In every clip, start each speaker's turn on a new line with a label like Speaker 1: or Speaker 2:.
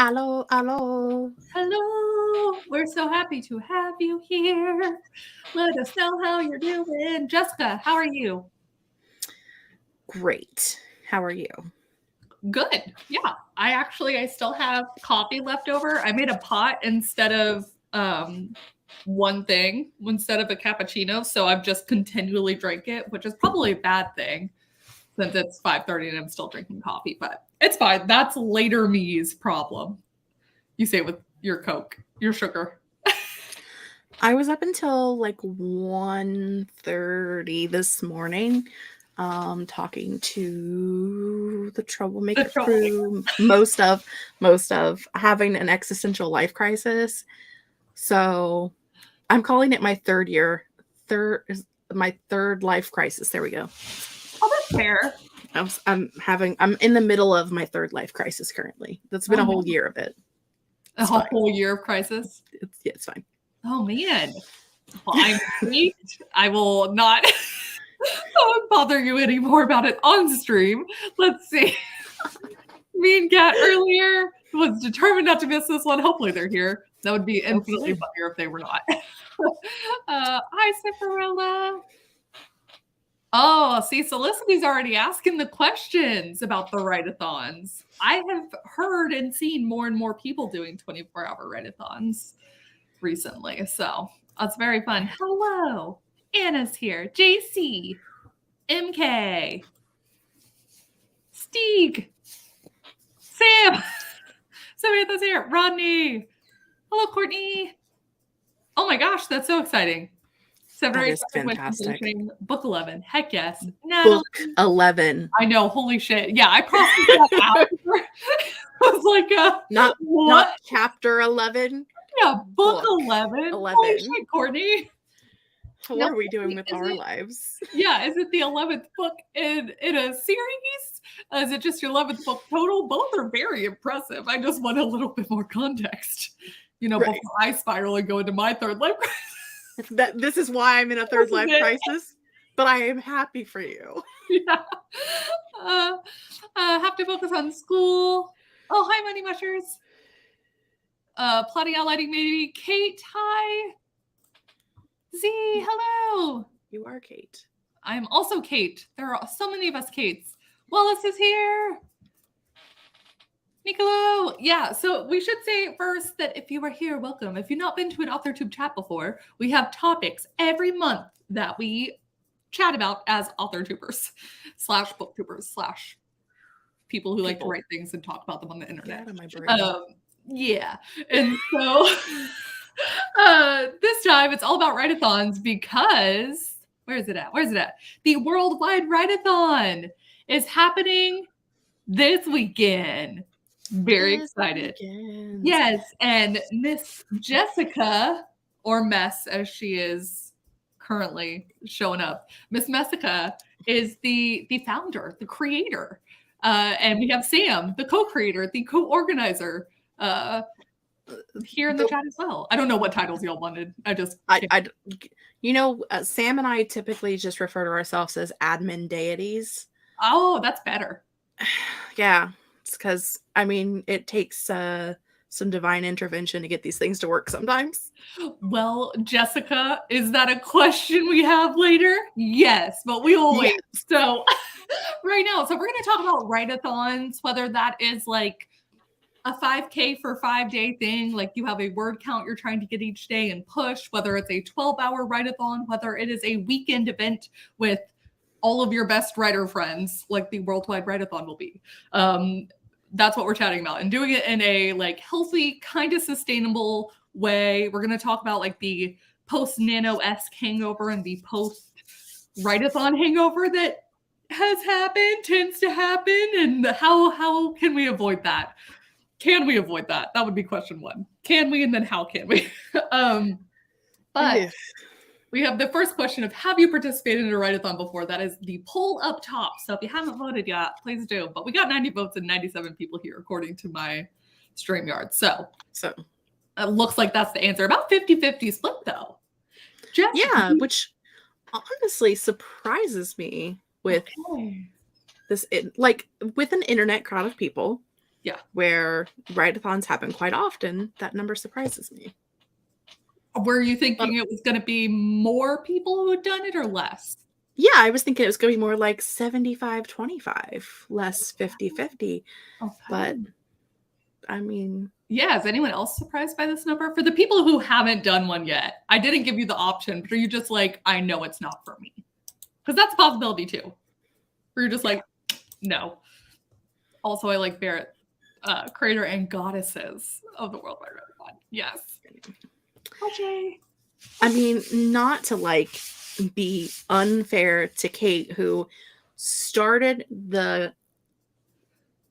Speaker 1: Hello, hello.
Speaker 2: Hello, we're so happy to have you here. Let us know how you're doing. Jessica, how are you?
Speaker 1: Great. How are you?
Speaker 2: Good. Yeah, I still have coffee left over. I made a pot instead of one thing instead of a cappuccino, so I've just continually drank it, which is probably a bad thing since it's 5:30 and I'm still drinking coffee, but it's fine. That's later me's problem. You say it with your Coke, your sugar.
Speaker 1: I was up until like 1:30 this morning, talking to the troublemaker
Speaker 2: The trouble.
Speaker 1: crew, most of having an existential life crisis. So I'm calling it my my third life crisis. There we go.
Speaker 2: Oh, that's fair.
Speaker 1: I'm in the middle of my third life crisis currently. That's been a whole year of it.
Speaker 2: A whole year of crisis.
Speaker 1: It's fine.
Speaker 2: Oh man. Well, I'm intrigued. I will not bother you anymore about it on stream. Let's see. Me and Kat earlier was determined not to miss this one. Hopefully they're here. That would be infinitely funnier if they were not. Hi, Ciparella. Oh, see, Solicity's already asking the questions about the write-athons. I have heard and seen more and more people doing 24-hour write-athons recently, so that's very fun. Hello, Anna's here. JC, MK, Steeg, Sam, Samantha's here. Rodney, hello, Courtney. Oh my gosh, that's so exciting.
Speaker 1: That is fantastic.
Speaker 2: Book 11. Heck yes.
Speaker 1: Book 11.
Speaker 2: I know. Holy shit. Yeah, I processed that after. I was like,
Speaker 1: not chapter 11.
Speaker 2: Yeah, book 11. Holy shit, Courtney.
Speaker 1: What are we doing with our lives?
Speaker 2: Yeah, is it the 11th book in a series? Is it just your 11th book total? Both are very impressive. I just want a little bit more context, before I spiral and go into my third life crisis.
Speaker 1: This is why I'm in a third life crisis, but I am happy for you.
Speaker 2: Yeah. Have to focus on school. Oh, hi, Money Mushers. Plotting out lighting, maybe. Kate, hi. Z, hello.
Speaker 1: You are Kate.
Speaker 2: I am also Kate. There are so many of us Kates. Wallace is here. Nicolo. Yeah, so we should say first that if you are here, welcome. If you've not been to an AuthorTube chat before, we have topics every month that we chat about as AuthorTubers / booktubers / people who like to write things and talk about them on the internet. Yeah. And so this time it's all about write-athons because where is it at? The Worldwide Write-athon is happening this weekend. Very excited. Yes, and Miss Jessica, or Mess as she is currently showing up, Miss Messica is the founder, the creator. And we have Sam, the co-creator, the co-organizer, here in the chat as well. I don't know what titles y'all wanted.
Speaker 1: Sam and I typically just refer to ourselves as admin deities.
Speaker 2: Oh, that's better.
Speaker 1: Yeah. Because it takes some divine intervention to get these things to work sometimes.
Speaker 2: Well, Jessica, is that a question we have later? Yes, but we will wait. So right now, we're going to talk about write-athons, whether that is like a 5K for 5-day thing, like you have a word count you're trying to get each day and push, whether it's a 12-hour write-athon, whether it is a weekend event with all of your best writer friends, like the Worldwide Write-athon will be. That's what we're chatting about, and doing it in a healthy, kind of sustainable way. We're going to talk about the post-nano-esque hangover and the post-write-athon hangover that tends to happen, and how can we avoid that? Can we avoid that? That would be question one. Can we, and then how can we? But we have the first question of, have you participated in a write-athon before? That is the poll up top. So if you haven't voted yet, please do. But we got 90 votes and 97 people here, according to my StreamYard. So it looks like that's the answer. About 50-50 split, though.
Speaker 1: Yeah, which honestly surprises me with this, with an internet crowd of people.
Speaker 2: Yeah.
Speaker 1: Where write-athons happen quite often, that number surprises me.
Speaker 2: Were you thinking it was going to be more people who had done it or less?
Speaker 1: Yeah, I was thinking it was going to be more like 75-25, less 50-50.
Speaker 2: Okay.
Speaker 1: But, I mean...
Speaker 2: Yeah, is anyone else surprised by this number? For the people who haven't done one yet, I didn't give you the option, but are you just like, I know it's not for me? Because that's a possibility too. Or you're just like, no. Also, I like Barrett, creator and goddesses of the Worldwide Write-Athon. Yes. Okay.
Speaker 1: I mean, not to like be unfair to Kate, who started the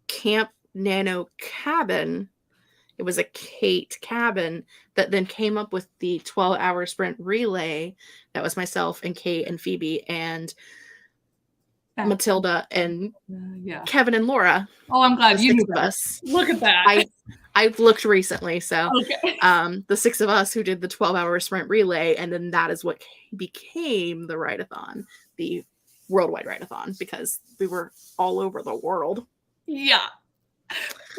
Speaker 1: Camp Nano cabin. It was a Kate cabin that then came up with the 12-hour sprint relay. That was myself and Kate and Phoebe and Matilda and Kevin and Laura.
Speaker 2: Oh, I'm glad you knew
Speaker 1: us.
Speaker 2: Look at that.
Speaker 1: I've looked recently, so
Speaker 2: okay.
Speaker 1: The 6 of us who did the 12-hour sprint relay, and then that is what became the Write-Athon, the Worldwide Write-Athon, because we were all over the world.
Speaker 2: Yeah.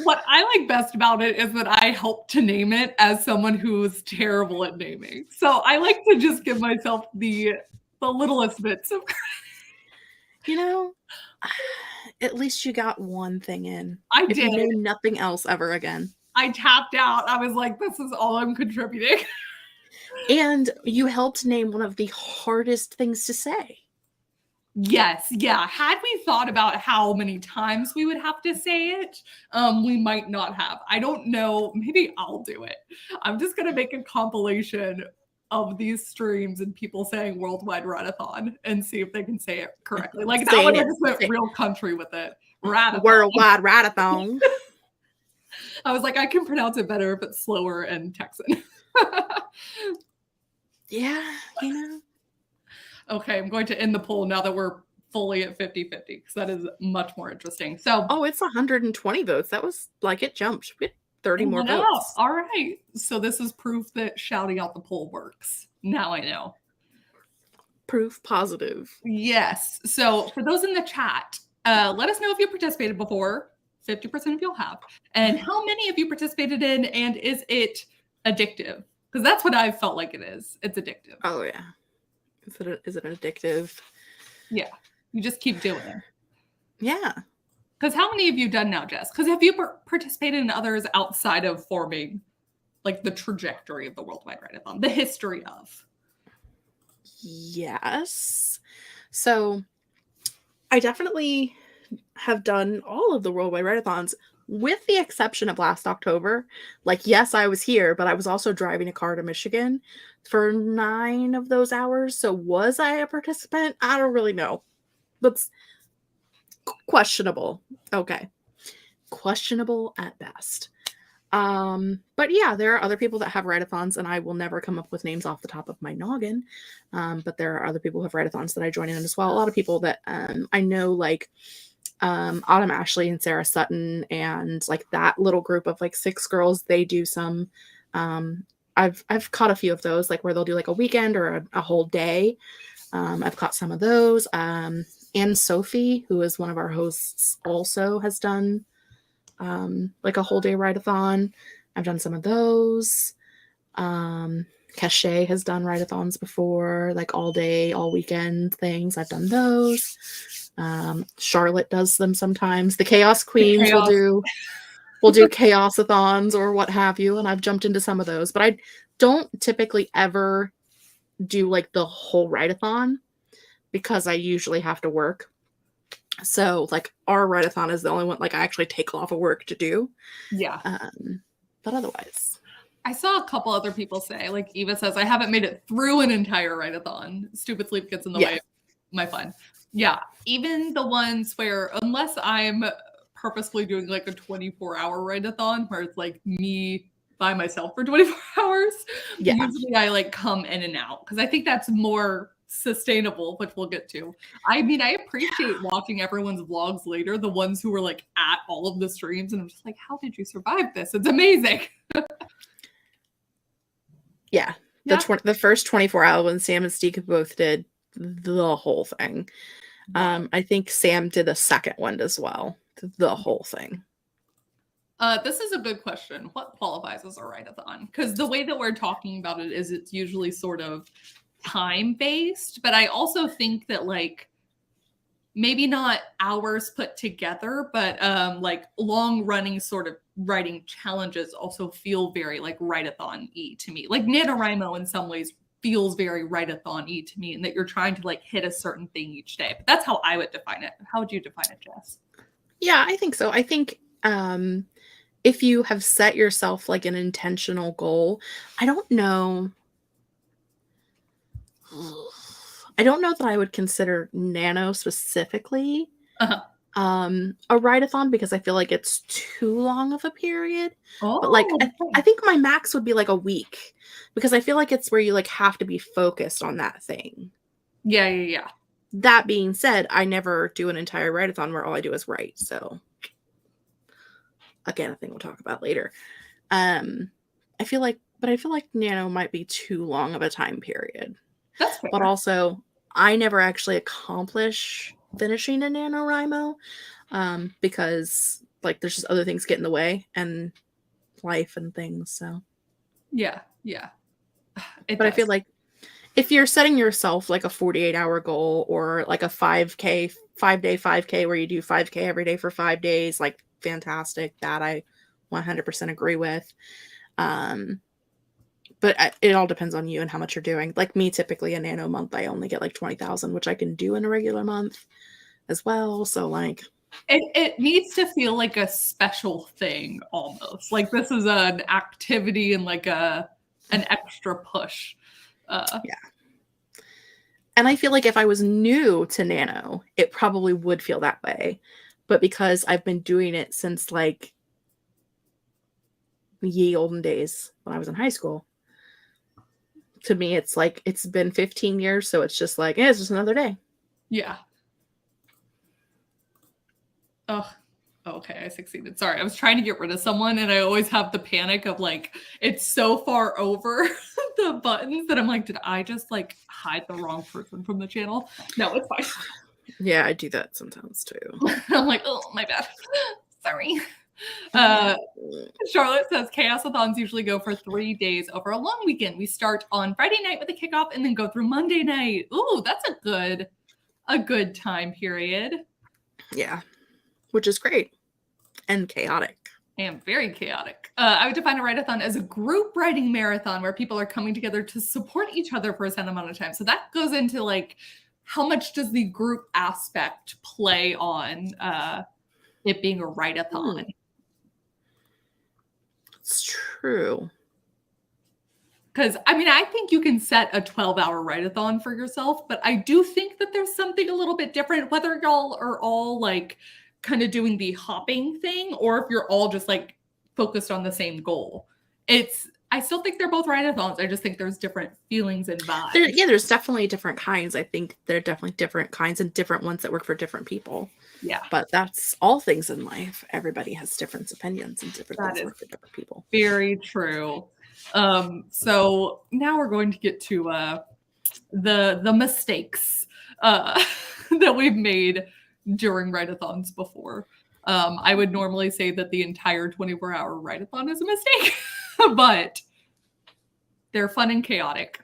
Speaker 2: What I like best about it is that I helped to name it as someone who's terrible at naming. So I like to just give myself the littlest bits of credit.
Speaker 1: You know, at least you got one thing in.
Speaker 2: I
Speaker 1: did.
Speaker 2: You
Speaker 1: name nothing else ever again.
Speaker 2: I tapped out. I was like, this is all I'm contributing.
Speaker 1: And you helped name one of the hardest things to say.
Speaker 2: Yes. Yeah. Had we thought about how many times we would have to say it, we might not have. I don't know. Maybe I'll do it. I'm just going to make a compilation of these streams and people saying Worldwide Write-Athon and see if they can say it correctly. Like that one, I just went real country with it. Write-athon.
Speaker 1: Worldwide Write-Athon.
Speaker 2: I was like, I can pronounce it better if it's slower and Texan.
Speaker 1: Yeah, you know.
Speaker 2: Okay, I'm going to end the poll now that we're fully at 50-50 because that is much more interesting. So,
Speaker 1: it's 120 votes. That was like it jumped. We had 30 more votes.
Speaker 2: All right. So this is proof that shouting out the poll works. Now I know.
Speaker 1: Proof positive.
Speaker 2: Yes. So for those in the chat, let us know if you participated before. 50% of you have. And how many of you participated in, and is it addictive? Because that's what I felt like it is. It's addictive.
Speaker 1: Oh, yeah. Is it addictive?
Speaker 2: Yeah. You just keep doing it.
Speaker 1: Yeah.
Speaker 2: Because how many have you done now, Jess? Because have you participated in others outside of forming like the trajectory of the Worldwide Write-Athon, the history of?
Speaker 1: Yes. So I definitely have done all of the Worldwide Write-Athons with the exception of last October. Like, yes, I was here, but I was also driving a car to Michigan for 9 of those hours. So was I a participant? I don't really know. That's questionable. Okay. Questionable at best. But yeah, there are other people that have write-athons, and I will never come up with names off the top of my noggin. But there are other people who have write-athons that I join in as well. A lot of people that I know, like Autumn Ashley and Sarah Sutton, and like that little group of like 6 girls, they do some I've caught a few of those, like where they'll do like a weekend or a whole day. I've caught some of those. And Sophie, who is one of our hosts, also has done like a whole day write-athon. I've done some of those. Cachet has done write-athons before, like all day, all weekend things. I've done those. Charlotte does them sometimes. The Chaos Queens will do chaos-athons or what have you, and I've jumped into some of those. But I don't typically ever do like the whole write-athon because I usually have to work. So like our write-athon is the only one like I actually take off of work to do.
Speaker 2: Yeah.
Speaker 1: But otherwise.
Speaker 2: I saw a couple other people say, like Eva says, I haven't made it through an entire write-athon. Stupid sleep gets in the way of my fun. Yeah. Even the ones where, unless I'm purposefully doing like a 24-hour write-athon where it's like me by myself for 24 hours, usually I like come in and out because I think that's more sustainable, which we'll get to. I mean, I appreciate watching everyone's vlogs later, the ones who were like at all of the streams, and I'm just like, how did you survive this? It's amazing.
Speaker 1: The first 24 hours when Sam and Steve both did the whole thing. I think Sam did a second one as well. The whole thing.
Speaker 2: This is a good question. What qualifies as a write-a-thon? Because the way that we're talking about it is it's usually sort of time-based, but I also think that like maybe not hours put together, but like long-running sort of writing challenges also feel very like write-a-thon-y to me. Like NaNoWriMo in some ways feels very write-a-thon-y to me, and that you're trying to like hit a certain thing each day. But that's how I would define it. How would you define it, Jess?
Speaker 1: Yeah, I think so. I think if you have set yourself like an intentional goal, I don't know. I don't know that I would consider Nano specifically
Speaker 2: Uh-huh.
Speaker 1: a write-a-thon because I feel like it's too long of a period. But like
Speaker 2: Oh,
Speaker 1: I think my max would be like a week because I feel like it's where you like have to be focused on that thing.
Speaker 2: yeah.
Speaker 1: That being said, I never do an entire write-a-thon where all I do is write. So again, a thing we'll talk about later. I feel like Nano might be too long of a time period.
Speaker 2: That's fair.
Speaker 1: But also, I never actually accomplish finishing a NaNoWriMo because like there's just other things get in the way and life and things. So
Speaker 2: yeah.
Speaker 1: But I feel like if you're setting yourself like a 48-hour goal or like a 5K, 5-day 5K where you do 5K every day for 5 days, like fantastic. That I 100% agree with. But it all depends on you and how much you're doing. Like me, typically a Nano month, I only get like 20,000, which I can do in a regular month as well. So like
Speaker 2: it needs to feel like a special thing almost. Like this is an activity and like an extra push.
Speaker 1: Yeah. And I feel like if I was new to Nano, it probably would feel that way. But because I've been doing it since like ye olden days when I was in high school, to me, it's like it's been 15 years. So it's just like, it's just another day.
Speaker 2: Yeah. Oh, okay. I succeeded. Sorry. I was trying to get rid of someone and I always have the panic of like, it's so far over the buttons that I'm like, did I just like hide the wrong person from the channel? No, it's fine.
Speaker 1: Yeah, I do that sometimes too.
Speaker 2: I'm like, oh, my bad. Sorry. Charlotte says chaos-a-thons usually go for 3 days over a long weekend. We start on Friday night with a kickoff and then go through Monday night. Ooh, that's a good time period.
Speaker 1: Yeah, which is great and chaotic.
Speaker 2: And very chaotic. I would define a write-a-thon as a group writing marathon where people are coming together to support each other for a set amount of time. So that goes into like, how much does the group aspect play on it being a write-a-thon?
Speaker 1: It's true.
Speaker 2: Because, I mean, I think you can set a 12-hour write-a-thon for yourself, but I do think that there's something a little bit different, whether y'all are all like kind of doing the hopping thing or if you're all just like focused on the same goal. I still think they're both write-a-thons. I just think there's different feelings and vibes.
Speaker 1: There's definitely different kinds. I think there are definitely different kinds and different ones that work for different people.
Speaker 2: Yeah.
Speaker 1: But that's all things in life. Everybody has different opinions and different things work for different people.
Speaker 2: Very true. So now we're going to get to the mistakes that we've made during write-a-thons before. I would normally say that the entire 24-hour write-a-thon is a mistake, but they're fun and chaotic.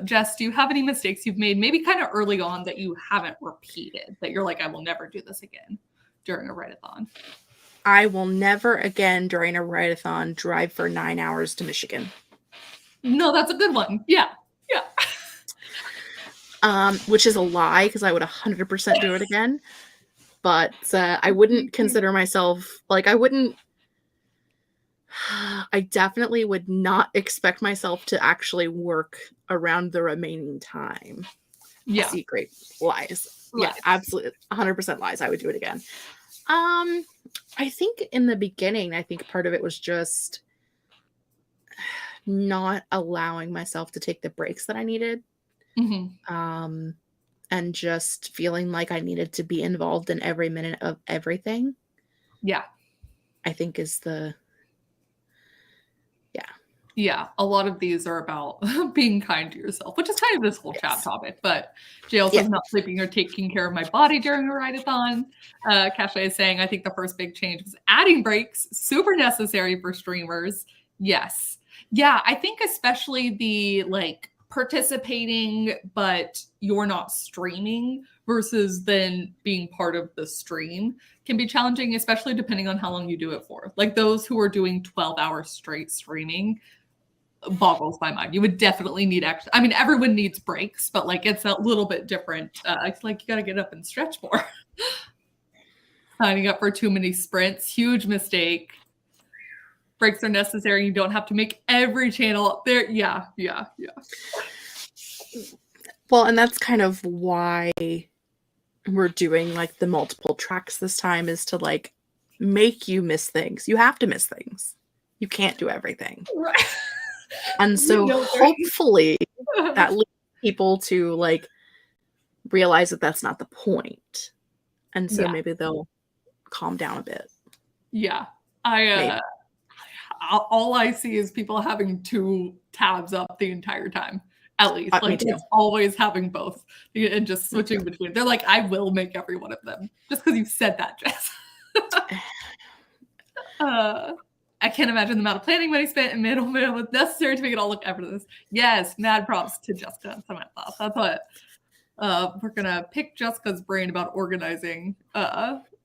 Speaker 2: Jess, do you have any mistakes you've made maybe kind of early on that you haven't repeated, that you're like, I will never do this again during a write-a-thon?
Speaker 1: I will never again during a write-a-thon drive for 9 hours to Michigan.
Speaker 2: No, that's a good one. Yeah.
Speaker 1: Which is a lie because I would 100% do it again. But I wouldn't consider myself like I definitely would not expect myself to actually work around the remaining time.
Speaker 2: Yeah.
Speaker 1: Secret lies. Yeah, absolutely 100% lies. I would do it again. I think in the beginning, I think part of it was just not allowing myself to take the breaks that I needed.
Speaker 2: Mm-hmm.
Speaker 1: And just feeling like I needed to be involved in every minute of everything.
Speaker 2: Yeah.
Speaker 1: I think is
Speaker 2: Yeah, a lot of these are about being kind to yourself, which is kind of this whole chat topic. But Jail says not sleeping or taking care of my body during a write-a-thon. Cache is saying, I think the first big change was adding breaks, super necessary for streamers. Yes. Yeah, I think especially the like participating, but you're not streaming versus then being part of the stream can be challenging, especially depending on how long you do it for. Like those who are doing 12 hours straight streaming boggles my mind. You would definitely need extra. I mean, everyone needs breaks, but like it's a little bit different. It's like you got to get up and stretch more. Signing up for too many sprints, huge mistake. Breaks are necessary. You don't have to make every channel there. Yeah.
Speaker 1: Well, and that's kind of why we're doing like the multiple tracks this time, is to like make you miss things. You have to miss things. You can't do everything.
Speaker 2: Right.
Speaker 1: And so hopefully that leads people to like realize that that's not the point. And so maybe they'll calm down a bit.
Speaker 2: Yeah. All I see is people having 2 tabs up the entire time, at least. Like it's always having both and just switching between. They're like, I will make every one of them just because you said that, Jess. I can't imagine the amount of planning money spent and middleman was necessary to make it all look effortless. Yes, mad props to Jessica and Samantha. That's what we're gonna pick Jessica's brain about organizing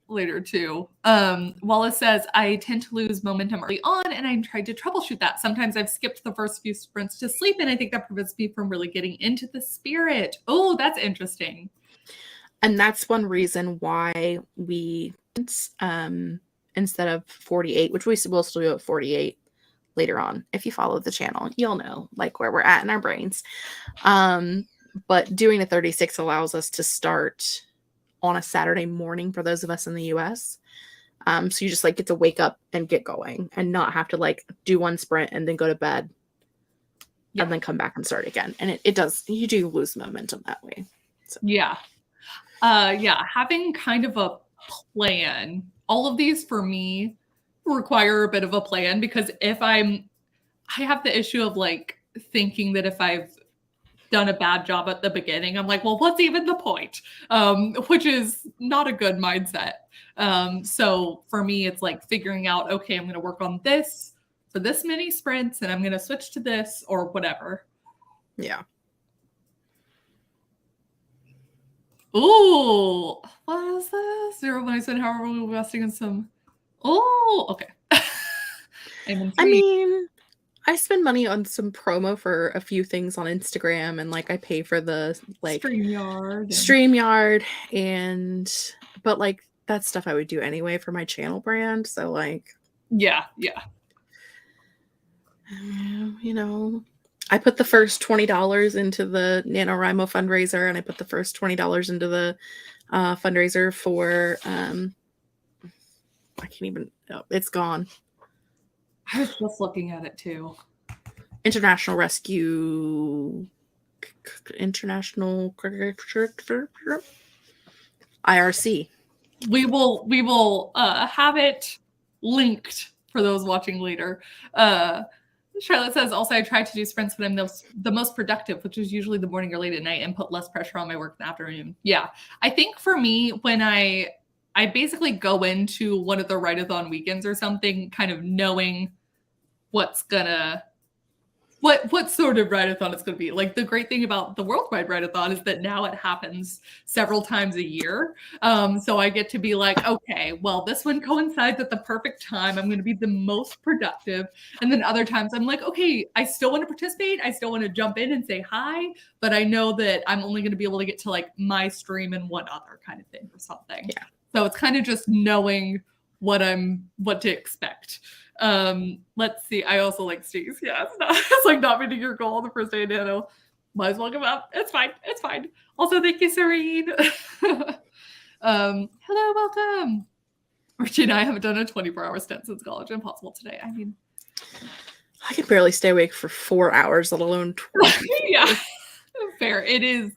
Speaker 2: later too. Wallace says, I tend to lose momentum early on and I tried to troubleshoot that. Sometimes I've skipped the first few sprints to sleep and I think that prevents me from really getting into the spirit. Oh, that's interesting.
Speaker 1: And that's one reason why we instead of 48, which we will still do at 48 later on. If you follow the channel, you'll know like where we're at in our brains. But doing a 36 allows us to start on a Saturday morning for those of us in the US. So you just like get to wake up and get going and not have to like do one sprint and then go to bed and then come back and start again. And it does, you do lose momentum that way. So. Yeah,
Speaker 2: having kind of a plan. All of these for me require a bit of a plan because I have the issue of like thinking that if I've done a bad job at the beginning, I'm like, well, what's even the point? Which is not a good mindset. So for me, it's like figuring out, okay, I'm going to work on this for this many sprints and I'm going to switch to this or whatever.
Speaker 1: Yeah.
Speaker 2: Ooh, what is this? 0 money spent, however, we're investing in some. Oh, okay.
Speaker 1: I mean, I spend money on some promo for a few things on Instagram, and like I pay for the like StreamYard, but like that's stuff I would do anyway for my channel brand. So like,
Speaker 2: yeah.
Speaker 1: You know. I put the first $20 into the NaNoWriMo fundraiser, and I put the first $20 into the fundraiser for, I can't even, it's gone.
Speaker 2: I was just looking at it too.
Speaker 1: International Rescue, International IRC.
Speaker 2: We will have it linked for those watching later. Charlotte says, also, I try to do sprints when I'm the most productive, which is usually the morning or late at night, and put less pressure on my work in the afternoon. Yeah. I think for me, when I basically go into one of the write-a-thon weekends or something, kind of knowing what's gonna what sort of write-a-thon it's going to be. Like the great thing about the worldwide write-a-thon is that now it happens several times a year. So I get to be like, okay, well, this one coincides at the perfect time. I'm going to be the most productive. And then other times I'm like, okay, I still want to participate. I still want to jump in and say hi, but I know that I'm only going to be able to get to like my stream and one other kind of thing or something.
Speaker 1: Yeah.
Speaker 2: So it's kind of just knowing what to expect. Let's see. I also like Steve's. Yeah, it's like not meeting your goal on the first day of Nano. Might as well come up. It's fine. Also, thank you, Serene. Hello, welcome. Richie and I haven't done a 24-hour stint since college. Impossible today. I mean,
Speaker 1: I can barely stay awake for 4 hours, let alone 20.
Speaker 2: Yeah, fair. It is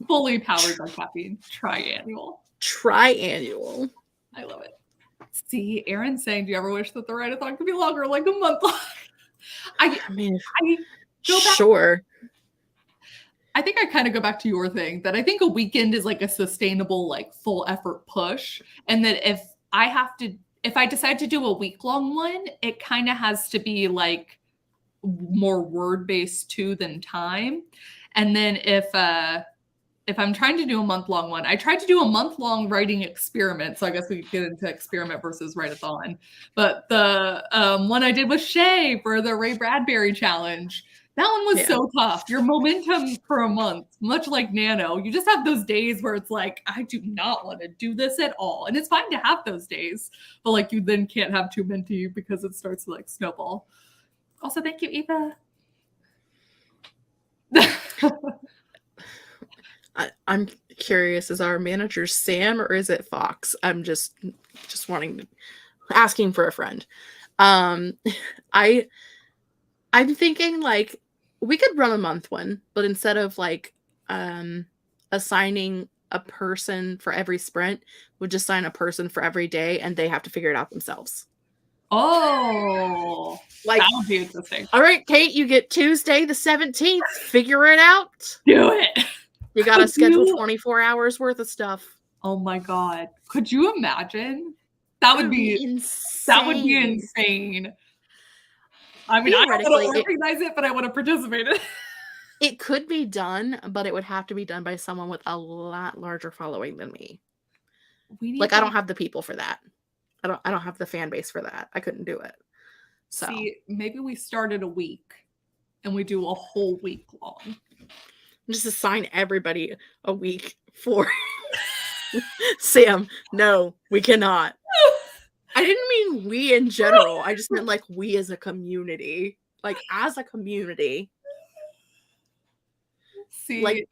Speaker 2: fully powered by caffeine. Triannual. I love it. See, Aaron's saying, do you ever wish that the write-a-thon could be longer, like a month long? I
Speaker 1: mean,
Speaker 2: I go back.
Speaker 1: sure.
Speaker 2: I think I kind of go back to your thing that I think a weekend is like a sustainable, like full effort push. And that if I decide to do a week long one, it kind of has to be like more word based too than time. And then if I'm trying to do a month long one, I tried to do a month long writing experiment. So I guess we could get into experiment versus write-a-thon. But the one I did with Shay for the Ray Bradbury challenge, that one was so tough. Your momentum for a month, much like Nano, you just have those days where it's like, I do not want to do this at all. And it's fine to have those days, but like you then can't have too many because it starts to like snowball. Also, thank you, Eva.
Speaker 1: I'm curious, is our manager Sam or is it Fox? I'm just asking for a friend. I'm thinking like we could run a month one, but instead of like assigning a person for every sprint, we'll just assign a person for every day and they have to figure it out themselves.
Speaker 2: Oh, like that would be interesting.
Speaker 1: All right, Kate, you get Tuesday the 17th. Figure it out.
Speaker 2: Do it.
Speaker 1: You got to schedule 24 hours worth of stuff.
Speaker 2: Oh my God. Could you imagine? That would be insane. That would be insane. I mean, I don't want to organize it, but I want to participate in it.
Speaker 1: It could be done, but it would have to be done by someone with a lot larger following than me. Like, I don't have the people for that. I don't have the fan base for that. I couldn't do it. So
Speaker 2: see, maybe we started a week and we do a whole week long.
Speaker 1: Just assign everybody a week for Sam. No, we cannot. I didn't mean we in general. I just meant like we as a community. Like as a community.
Speaker 2: See,
Speaker 1: like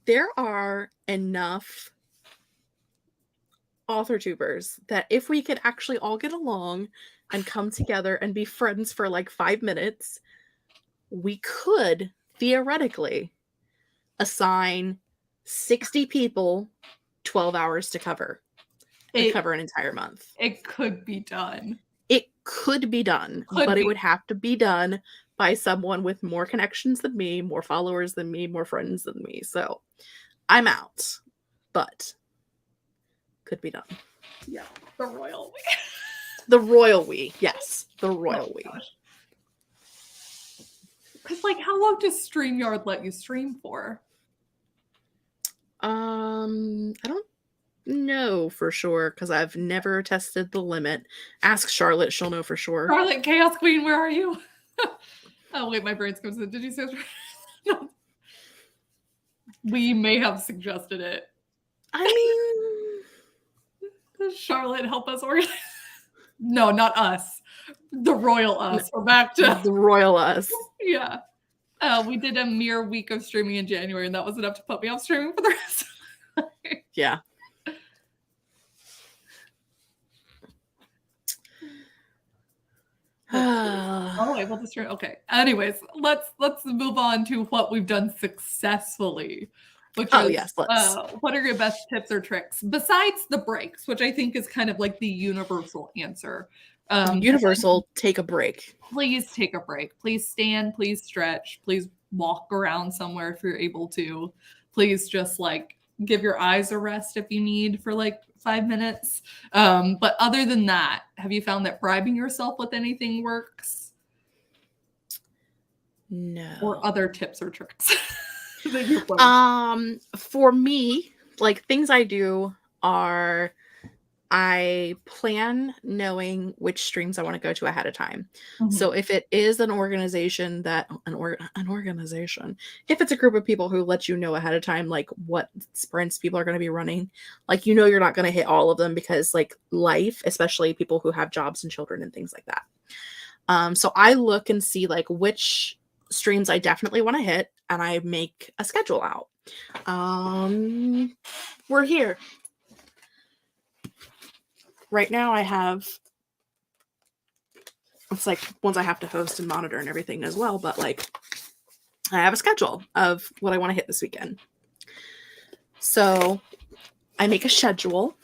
Speaker 1: there are enough author tubers that if we could actually all get along and come together and be friends for like 5 minutes, we could theoretically assign 60 people 12 hours to cover an entire month.
Speaker 2: It could be done.
Speaker 1: It could be done, but it would have to be done by someone with more connections than me, more followers than me, more friends than me. So I'm out, but could be done.
Speaker 2: Yeah, the royal we.
Speaker 1: The royal we, yes, the royal we.
Speaker 2: Because like, how long does StreamYard let you stream for?
Speaker 1: I don't know for sure because I've never tested the limit. Ask Charlotte; she'll know for sure.
Speaker 2: Charlotte, Chaos Queen, where are you? Oh wait, my brain's comes in. Did you say? No. We may have suggested it.
Speaker 1: I
Speaker 2: mean, Charlotte, help us organize. No, not us. The royal us. We're back to
Speaker 1: the royal us.
Speaker 2: Yeah. We did a mere week of streaming in January, and that was enough to put me off streaming for the rest of the life.
Speaker 1: Yeah.
Speaker 2: Oh, able to stream. Okay. Anyways, let's move on to what we've done successfully. Which is,
Speaker 1: yes,
Speaker 2: what are your best tips or tricks besides the breaks, which I think is kind of like the universal answer.
Speaker 1: Universal, take a break.
Speaker 2: Please take a break. Please stand. Please stretch. Please walk around somewhere if you're able to. Please just like give your eyes a rest if you need for like 5 minutes. But other than that, have you found that bribing yourself with anything works?
Speaker 1: No.
Speaker 2: Or other tips or tricks?
Speaker 1: For me, like things I do are I plan knowing which streams I want to go to ahead of time. Mm-hmm. So if it is an organization if it's a group of people who let you know ahead of time, like what sprints people are going to be running, like, you're not going to hit all of them because like life, especially people who have jobs and children and things like that. So I look and see like which streams I definitely want to hit and I make a schedule out. We're here. Right now I have, it's like ones I have to host and monitor and everything as well, but like I have a schedule of what I want to hit this weekend. So I make a schedule.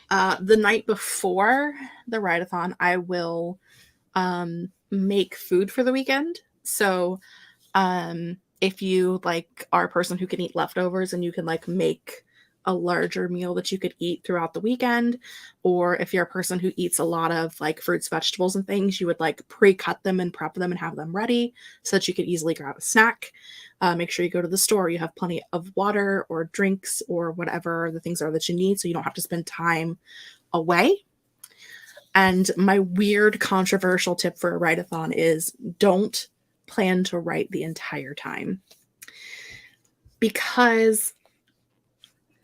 Speaker 1: The night before the Writeathon, I will make food for the weekend. So if you like are a person who can eat leftovers and you can like make a larger meal that you could eat throughout the weekend, or if you're a person who eats a lot of like fruits, vegetables, and things, you would like pre-cut them and prep them and have them ready so that you could easily grab a snack. Make sure you go to the store, you have plenty of water or drinks or whatever the things are that you need so you don't have to spend time away. And my weird controversial tip for a write-a-thon is don't plan to write the entire time, because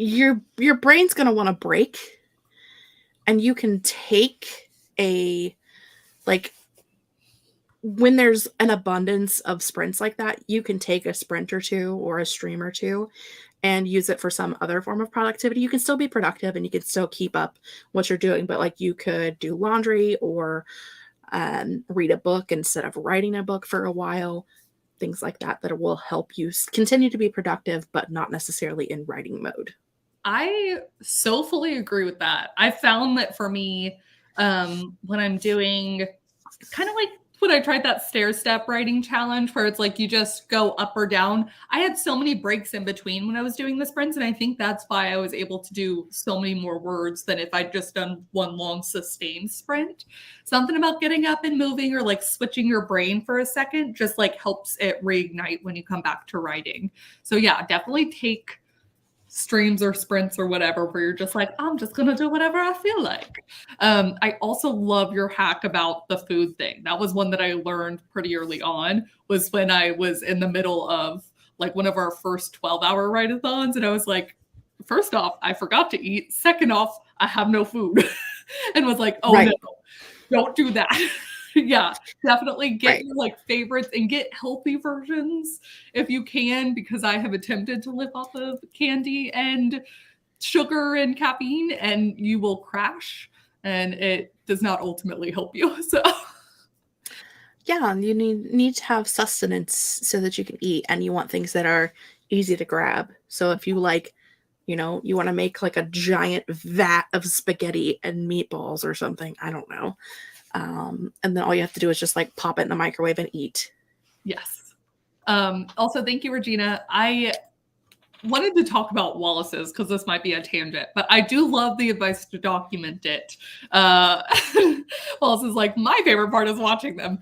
Speaker 1: your brain's going to want to break, and you can take a, like, when there's an abundance of sprints like that, you can take a sprint or two or a stream or two and use it for some other form of productivity. You can still be productive and you can still keep up what you're doing, but like you could do laundry or read a book instead of writing a book for a while, things like that, that will help you continue to be productive, but not necessarily in writing mode.
Speaker 2: I so fully agree with that. I found that for me, when I'm doing kind of like when I tried that stair step writing challenge where it's like you just go up or down, I had so many breaks in between when I was doing the sprints. And I think that's why I was able to do so many more words than if I'd just done one long sustained sprint. Something about getting up and moving or like switching your brain for a second just like helps it reignite when you come back to writing. So yeah, definitely take streams or sprints or whatever where you're just like, I'm just gonna do whatever I feel like. I also love your hack about the food thing. That was one that I learned pretty early on, was when I was in the middle of like one of our first 12-hour write-athons, and I was like, first off, I forgot to eat. Second off, I have no food. And was like, oh no, don't do that. Yeah, definitely get your like favorites and get healthy versions if you can, because I have attempted to live off of candy and sugar and caffeine and you will crash and it does not ultimately help you. So
Speaker 1: yeah, you need to have sustenance so that you can eat, and you want things that are easy to grab. So if you like, you know, you want to make like a giant vat of spaghetti and meatballs or something, I don't know. And then all you have to do is just like pop it in the microwave and eat.
Speaker 2: Yes. Also, thank you, Regina. I wanted to talk about Wallace's because this might be a tangent, but I do love the advice to document it. Wallace is like, my favorite part is watching them.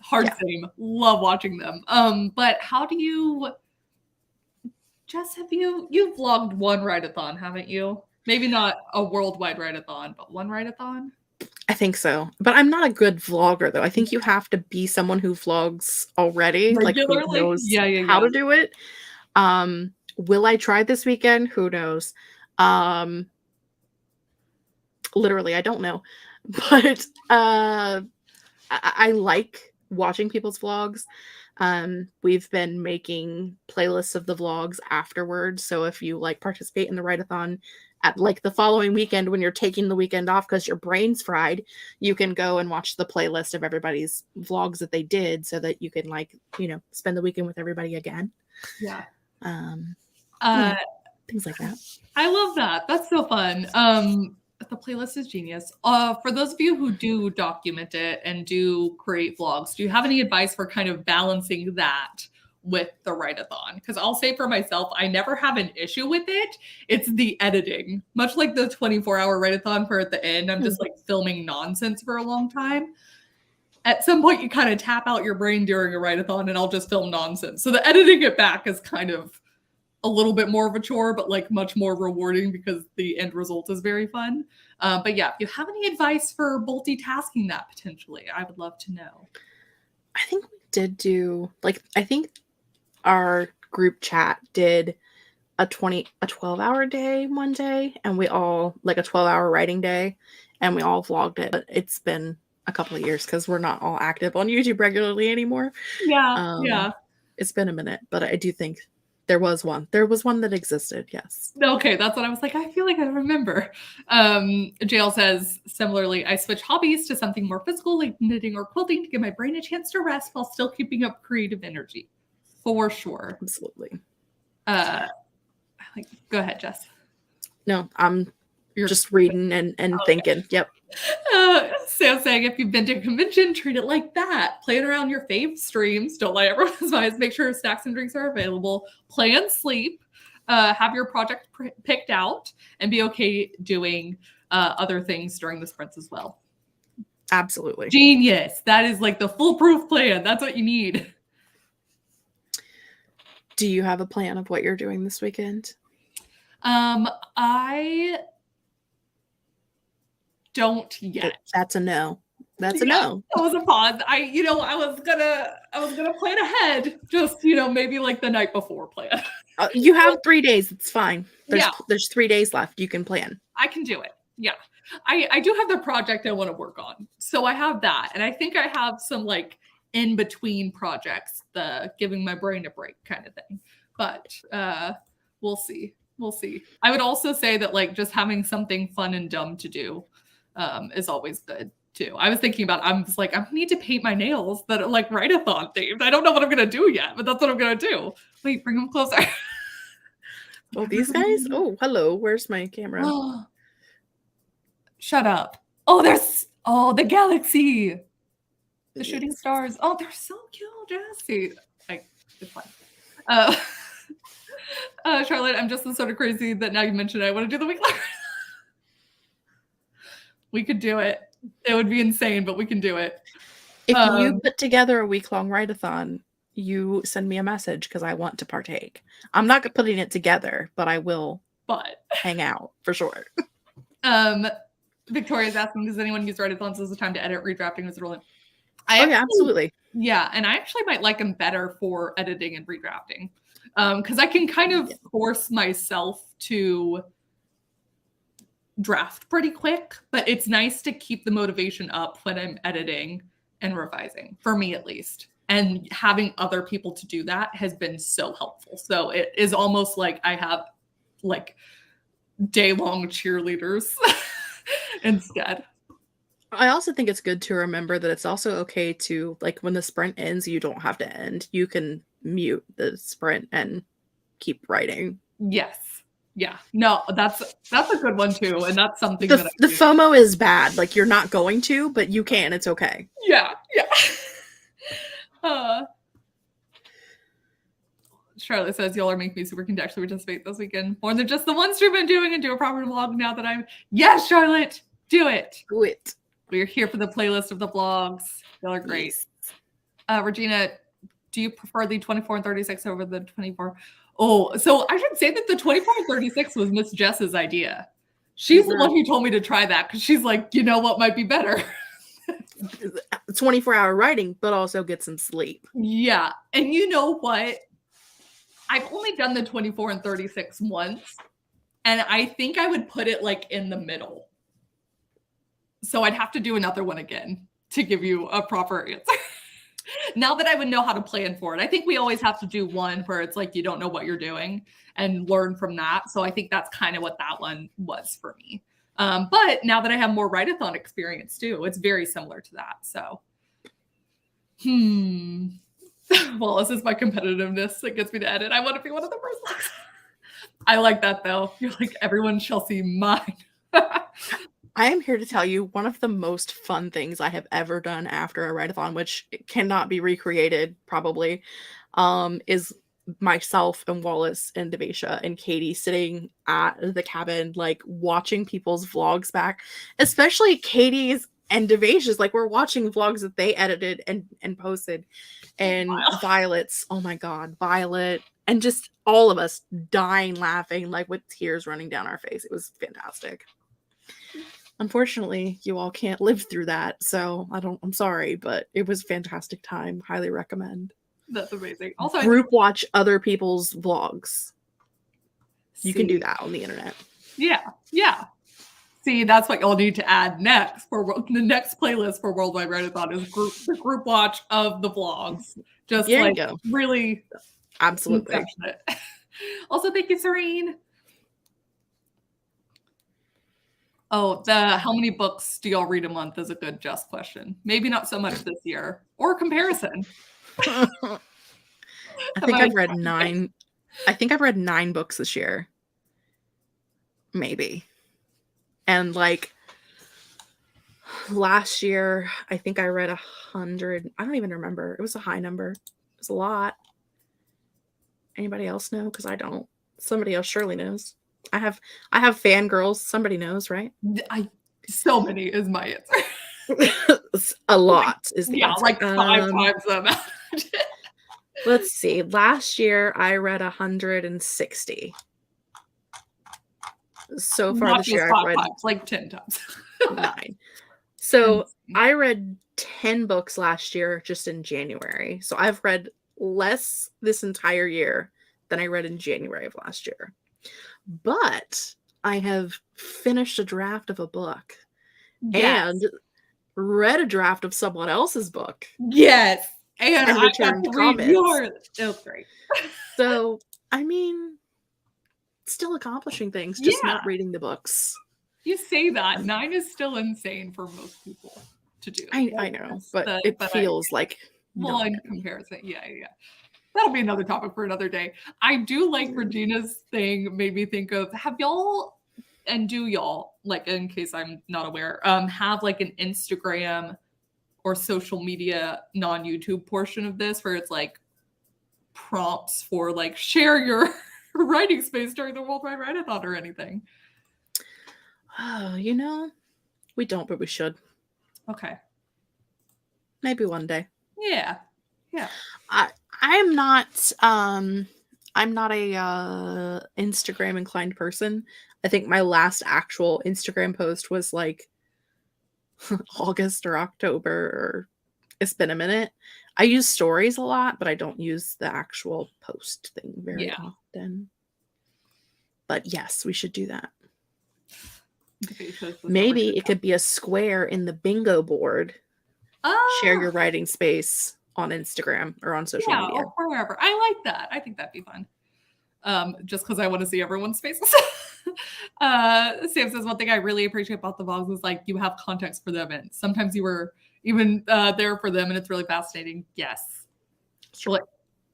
Speaker 2: Hard same. Love watching them. But how do you, Jess, you've vlogged one write-a-thon, haven't you? Maybe not a worldwide write-a-thon, but one write-a-thon?
Speaker 1: I think so. But I'm not a good vlogger, though. I think you have to be someone who vlogs already,
Speaker 2: regularly,
Speaker 1: like who knows how to do it. Will I try this weekend? Who knows? Literally, I don't know. But I like watching people's vlogs. We've been making playlists of the vlogs afterwards. So if you like participate in the write-a-thon at like the following weekend when you're taking the weekend off because your brain's fried, you can go and watch the playlist of everybody's vlogs that they did so that you can like, you know, spend the weekend with everybody again.
Speaker 2: Yeah.
Speaker 1: Things like that.
Speaker 2: I love that. That's so fun. The playlist is genius. For those of you who do document it and do create vlogs, do you have any advice for kind of balancing that with the write-a-thon? Because I'll say for myself, I never have an issue with it. It's the editing. Much like the 24-hour write-a-thon where at the end, I'm just like filming nonsense for a long time. At some point, you kind of tap out your brain during a write-a-thon and I'll just film nonsense. So the editing it back is kind of a little bit more of a chore, but like much more rewarding because the end result is very fun. But yeah, if you have any advice for multitasking that potentially, I would love to know.
Speaker 1: I think we did do, like, I think our group chat did a 12-hour day one day, and we all, like a 12-hour writing day, and we all vlogged it. But it's been a couple of years because we're not all active on YouTube regularly anymore.
Speaker 2: Yeah.
Speaker 1: It's been a minute, but I do think there was one that existed. Yes.
Speaker 2: Okay. That's what I was like. I feel like I remember. JL says, similarly, I switch hobbies to something more physical, like knitting or quilting, to give my brain a chance to rest while still keeping up creative energy. For sure.
Speaker 1: Absolutely.
Speaker 2: Go ahead, Jess.
Speaker 1: No, you're just reading and thinking. Yep.
Speaker 2: Sam saying, if you've been to a convention, treat it like that. Plan around your fave streams. Don't let everyone's minds. Make sure snacks and drinks are available. Plan sleep. Have your project picked out, and be okay doing other things during the sprints as well.
Speaker 1: Absolutely.
Speaker 2: Genius. That is like the foolproof plan. That's what you need.
Speaker 1: Do you have a plan of what you're doing this weekend?
Speaker 2: I don't yet.
Speaker 1: That's a no. That's a no.
Speaker 2: That was a pause. I was gonna plan ahead. Just, maybe like the night before plan.
Speaker 1: You have 3 days. It's fine. There's 3 days left. You can plan.
Speaker 2: I can do it. Yeah. I do have the project I want to work on. So I have that. And I think I have some like in between projects, the giving my brain a break kind of thing. But we'll see. We'll see. I would also say that like just having something fun and dumb to do is always good too. I was thinking about, I need to paint my nails that are like write-a-thon themed. I don't know what I'm going to do yet, but that's what I'm going to do. Wait, bring them closer.
Speaker 1: Oh, these guys? Oh, hello. Where's my camera?
Speaker 2: Oh, shut up. Oh, the galaxy. The shooting stars. Oh, they're so cute, Jesse. It's fine. Charlotte, I'm just sort of crazy that now you mentioned it. I want to do the week long. We could do it. It would be insane, but we can do it.
Speaker 1: If you put together a week-long write-a-thon, you send me a message because I want to partake. I'm not putting it together, but I will hang out for sure.
Speaker 2: Victoria's asking, does anyone use write-a-thons as a time to edit? Redrafting is rolling.
Speaker 1: Yeah, absolutely.
Speaker 2: Yeah, and I actually might like them better for editing and redrafting because I can kind of force myself to draft pretty quick, but it's nice to keep the motivation up when I'm editing and revising, for me at least. And having other people to do that has been so helpful. So it is almost like I have like day-long cheerleaders instead.
Speaker 1: I also think it's good to remember that it's also okay to, like, when the sprint ends, you don't have to end. You can mute the sprint and keep writing.
Speaker 2: Yes. Yeah. No, that's a good one too. And that's something
Speaker 1: the FOMO is bad. Like, you're not going to, but you can. It's okay.
Speaker 2: Yeah. Yeah. Charlotte says, y'all are making me super keen to actually participate this weekend. More than just the one stream I'm doing, and do a proper vlog now that I'm... Yes, Charlotte! Do it!
Speaker 1: Do it.
Speaker 2: We're here for the playlist of the vlogs. Y'all are great. Yes. Regina, do you prefer the 24 and 36 over the 24? Oh, so I should say that the 24 and 36 was Miss Jess's idea. She's the one who told me to try that because she's like, you know what might be better?
Speaker 1: 24-hour writing, but also get some sleep.
Speaker 2: Yeah. And you know what? I've only done the 24 and 36 once, and I think I would put it like in the middle. So I'd have to do another one again to give you a proper answer. Now that I would know how to plan for it. I think we always have to do one where it's like you don't know what you're doing and learn from that. So I think that's kind of what that one was for me. But now that I have more write-a-thon experience too, it's very similar to that. So, well, this is my competitiveness that gets me to edit. I want to be one of the first ones. I like that though. You're like, everyone shall see mine.
Speaker 1: I am here to tell you one of the most fun things I have ever done after a write-a-thon, which cannot be recreated probably, is myself and Wallace and Devasia and Katie sitting at the cabin, like watching people's vlogs back, especially Katie's and Devasia's. Like, we're watching vlogs that they edited and posted, and Violet's, oh my God, Violet, and just all of us dying laughing, like with tears running down our face. It was fantastic. Unfortunately, you all can't live through that, so I'm sorry, but it was a fantastic time. Highly recommend.
Speaker 2: That's amazing. Also,
Speaker 1: group watch other people's vlogs. You can do that on the internet. Yeah. Yeah.
Speaker 2: See, that's what y'all need to add next for the next playlist for Worldwide Write-a-thon is the group watch of the vlogs. Just
Speaker 1: there
Speaker 2: like
Speaker 1: you go.
Speaker 2: Really.
Speaker 1: Absolutely.
Speaker 2: Also, thank you, Serene. Oh, how many books do y'all read a month is a good just question. Maybe not so much this year or comparison.
Speaker 1: I think I've read 9. I think I've read 9 books this year. Maybe. And like, last year, I think I read 100. I don't even remember. It was a high number. It was a lot. Anybody else know? Because I don't. Somebody else surely knows. I have fangirls. Somebody knows, right?
Speaker 2: So many is my answer.
Speaker 1: A lot is the answer.
Speaker 2: Like 5 times the amount.
Speaker 1: Let's see. Last year I read 160. So far this year I've read
Speaker 2: times, like 10 times.
Speaker 1: 9. So I read 10 books last year just in January. So I've read less this entire year than I read in January of last year. But I have finished a draft of a book and read a draft of someone else's book.
Speaker 2: Yes. And I
Speaker 1: returned comments.
Speaker 2: It was great.
Speaker 1: So, I mean, still accomplishing things, just not reading the books.
Speaker 2: You say that. 9 is still insane for most people to do.
Speaker 1: I know, but it feels like...
Speaker 2: Well, in comparison, yeah. That'll be another topic for another day. I do like Regina's thing, made me think of, have y'all, and do y'all, like in case I'm not aware, have like an Instagram or social media non-YouTube portion of this where it's like prompts for like share your writing space during the Worldwide Write-A-thon or anything?
Speaker 1: Oh, we don't, but we should.
Speaker 2: Okay.
Speaker 1: Maybe one day.
Speaker 2: Yeah.
Speaker 1: I'm not a Instagram inclined person. I think my last actual Instagram post was like August or October, or it's been a minute. I use stories a lot, but I don't use the actual post thing very often. But yes, we should do that. Maybe it could be a square in the bingo board. Share your writing space on Instagram or on social media.
Speaker 2: Or wherever. I like that. I think that'd be fun. Just because I want to see everyone's faces. Sam says, one thing I really appreciate about the vlogs is like you have context for them, and sometimes you were even there for them, and it's really fascinating. Yes. Sure.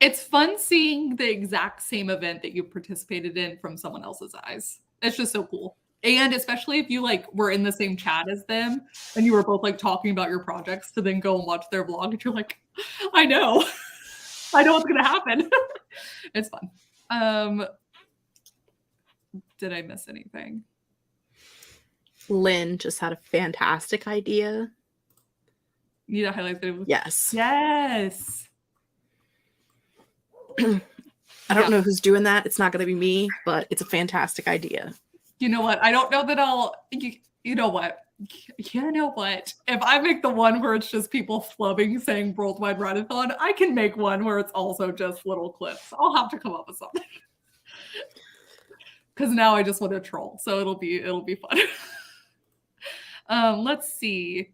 Speaker 2: It's fun seeing the exact same event that you participated in from someone else's eyes. It's just so cool. And especially if you like were in the same chat as them and you were both like talking about your projects to then go and watch their vlog and you're like, I know what's going to happen. It's fun. Did I miss anything?
Speaker 1: Lynn just had a fantastic idea.
Speaker 2: You need to highlight them.
Speaker 1: Yes.
Speaker 2: Yes.
Speaker 1: I don't know who's doing that. It's not going to be me, but it's a fantastic idea.
Speaker 2: You know what? I don't know that you know what? If I make the one where it's just people flubbing saying Worldwide Write-A-thon, I can make one where it's also just little clips. I'll have to come up with something. Because now I just want to troll. So it'll be fun. Let's see.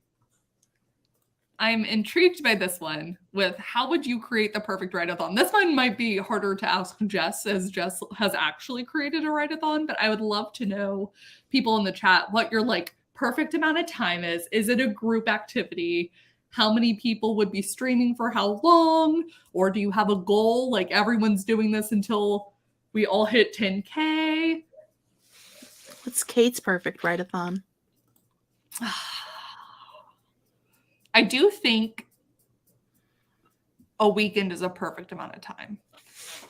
Speaker 2: I'm intrigued by this one with how would you create the perfect write-a-thon? This one might be harder to ask Jess, as Jess has actually created a write-a-thon, but I would love to know, people in the chat, what your like perfect amount of time is. Is it a group activity? How many people would be streaming for how long? Or do you have a goal? Like everyone's doing this until we all hit 10K?
Speaker 1: What's Kate's perfect write-a-thon?
Speaker 2: I do think a weekend is a perfect amount of time.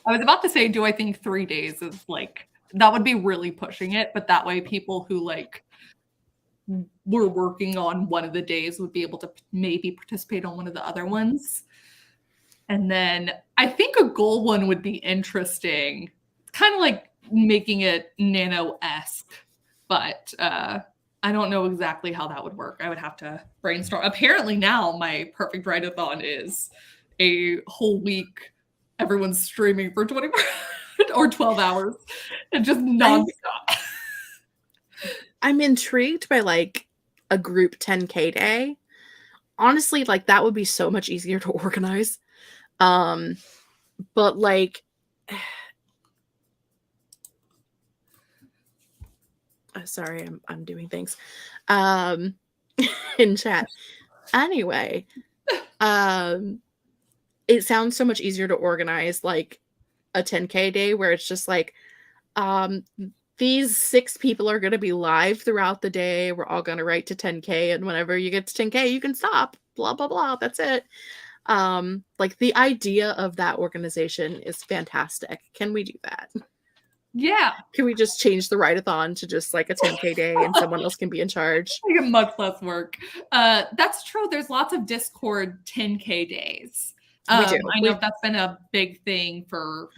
Speaker 2: I was about to say, do I think 3 days is like, that would be really pushing it, but that way people who like were working on one of the days would be able to maybe participate on one of the other ones. And then I think a goal one would be interesting, kind of like making it Nano-esque, but I don't know exactly how that would work. I would have to brainstorm. Apparently now my perfect write-a-thon is a whole week. Everyone's streaming for 24 or 12 hours and just nonstop.
Speaker 1: I'm intrigued by like a group 10K day. Honestly, like that would be so much easier to organize. But like, sorry, I'm doing things in chat. Anyway, it sounds so much easier to organize like a 10K day where it's just like these 6 people are going to be live throughout the day. We're all going to write to 10K, and whenever you get to 10K, you can stop. Blah blah blah. That's it. Like the idea of that organization is fantastic. Can we do that?
Speaker 2: Yeah.
Speaker 1: Can we just change the write-a-thon to just like a 10K day and someone else can be in charge?
Speaker 2: Like much less work. That's true. There's lots of Discord 10K days.
Speaker 1: We do.
Speaker 2: I know that's been a big thing for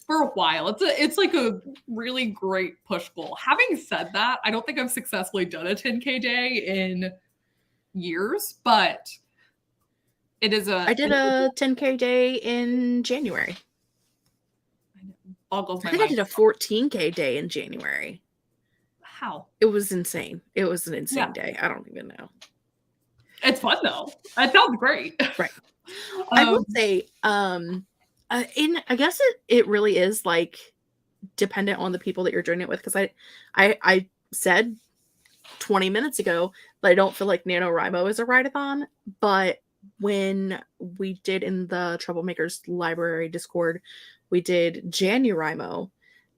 Speaker 2: a while. It's like a really great push goal. Having said that, I don't think I've successfully done a 10K day in years, but it is
Speaker 1: I did a 10K day in January.
Speaker 2: I think
Speaker 1: I did a 14K day in January.
Speaker 2: How?
Speaker 1: It was insane. It was an insane day. I don't even know.
Speaker 2: It's fun though. It sounds great.
Speaker 1: Right. I will say, I guess it really is like dependent on the people that you're doing it with. Because I said 20 minutes ago that I don't feel like NaNoWriMo is a write-a-thon, but when we did in the Troublemakers Library Discord, we did JanuWriMo,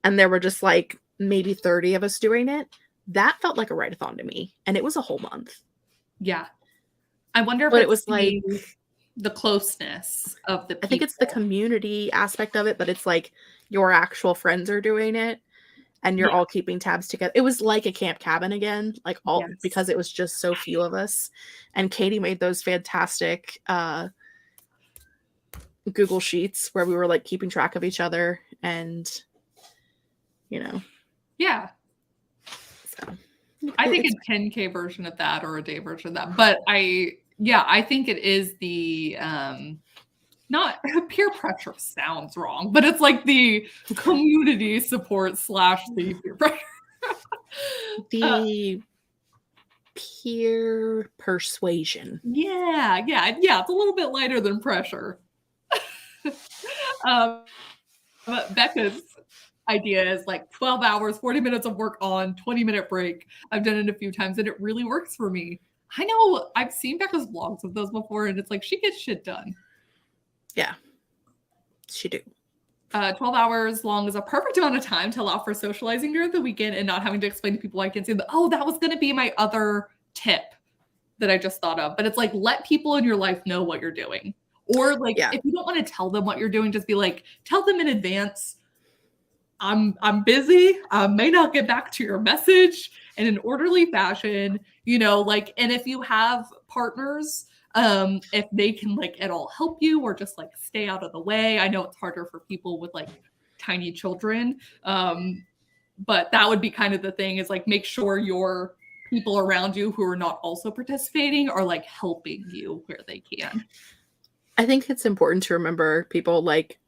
Speaker 1: and there were just like maybe 30 of us doing it. That felt like a write-a-thon to me, and it was a whole month.
Speaker 2: Yeah. I wonder if
Speaker 1: it was like
Speaker 2: the closeness of the people.
Speaker 1: I think it's the community aspect of it, but it's like your actual friends are doing it and you're all keeping tabs together. It was like a camp cabin again, like because it was just so few of us. And Katie made those fantastic Google Sheets where we were like keeping track of each other and, you know.
Speaker 2: Yeah. So I think a 10K version of that or a day version of that. But I think it is the not peer pressure sounds wrong, but it's like the community support / the peer pressure.
Speaker 1: The peer persuasion.
Speaker 2: Yeah. It's a little bit lighter than pressure. Becca's idea is like 12 hours, 40 minutes of work on, 20-minute break. I've done it a few times and it really works for me. I know I've seen Becca's vlogs of those before and it's like she gets shit done.
Speaker 1: Yeah, she do.
Speaker 2: 12 hours long is a perfect amount of time to allow for socializing during the weekend and not having to explain to people I can see that, oh, that was going to be my other tip that I just thought of. But it's like, let people in your life know what you're doing. Or like, if you don't want to tell them what you're doing, just be like, tell them in advance, I'm busy. I may not get back to your message in an orderly fashion, you know, like, and if you have partners, if they can like at all help you or just like stay out of the way. I know it's harder for people with like tiny children. But that would be kind of the thing is like, make sure your people around you who are not also participating are like helping you where they can.
Speaker 1: I think it's important to remember people like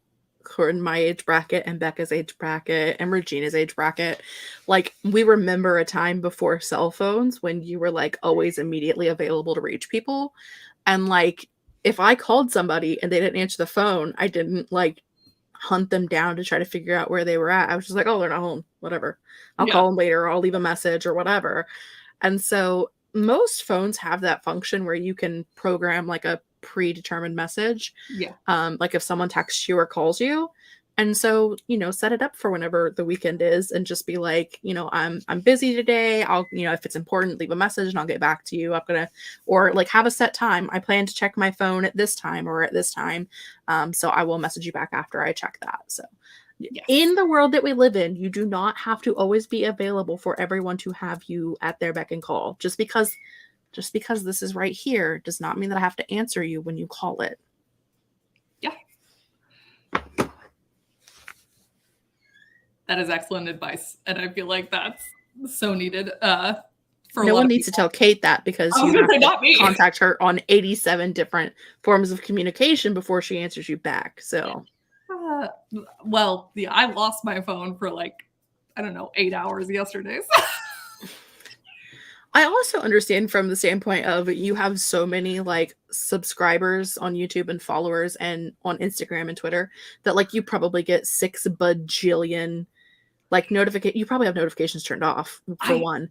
Speaker 1: who are in my age bracket and Becca's age bracket and Regina's age bracket. Like we remember a time before cell phones when you were like always immediately available to reach people. And like, if I called somebody and they didn't answer the phone, I didn't like hunt them down to try to figure out where they were at. I was just like, oh, they're not home. Whatever. I'll call them later or I'll leave a message or whatever. And so most phones have that function where you can program like a predetermined message.
Speaker 2: Yeah.
Speaker 1: Like if someone texts you or calls you. And so, you know, set it up for whenever the weekend is and just be like, you know, I'm busy today. I'll, you know, if it's important, leave a message and I'll get back to you. Or like have a set time. I plan to check my phone at this time or at this time. So I will message you back after I check that. So in the world that we live in, you do not have to always be available for everyone to have you at their beck and call. Just because this is right here does not mean that I have to answer you when you call it.
Speaker 2: Yeah. That is excellent advice. And I feel like that's so needed for
Speaker 1: no one needs to tell Kate that because you have to contact her on 87 different forms of communication before she answers you back. So,
Speaker 2: well, yeah, I lost my phone for like, I don't know, 8 hours yesterday.
Speaker 1: I also understand from the standpoint of you have so many like subscribers on YouTube and followers and on Instagram and Twitter that like you probably get 6 bajillion like you probably have notifications turned off for one.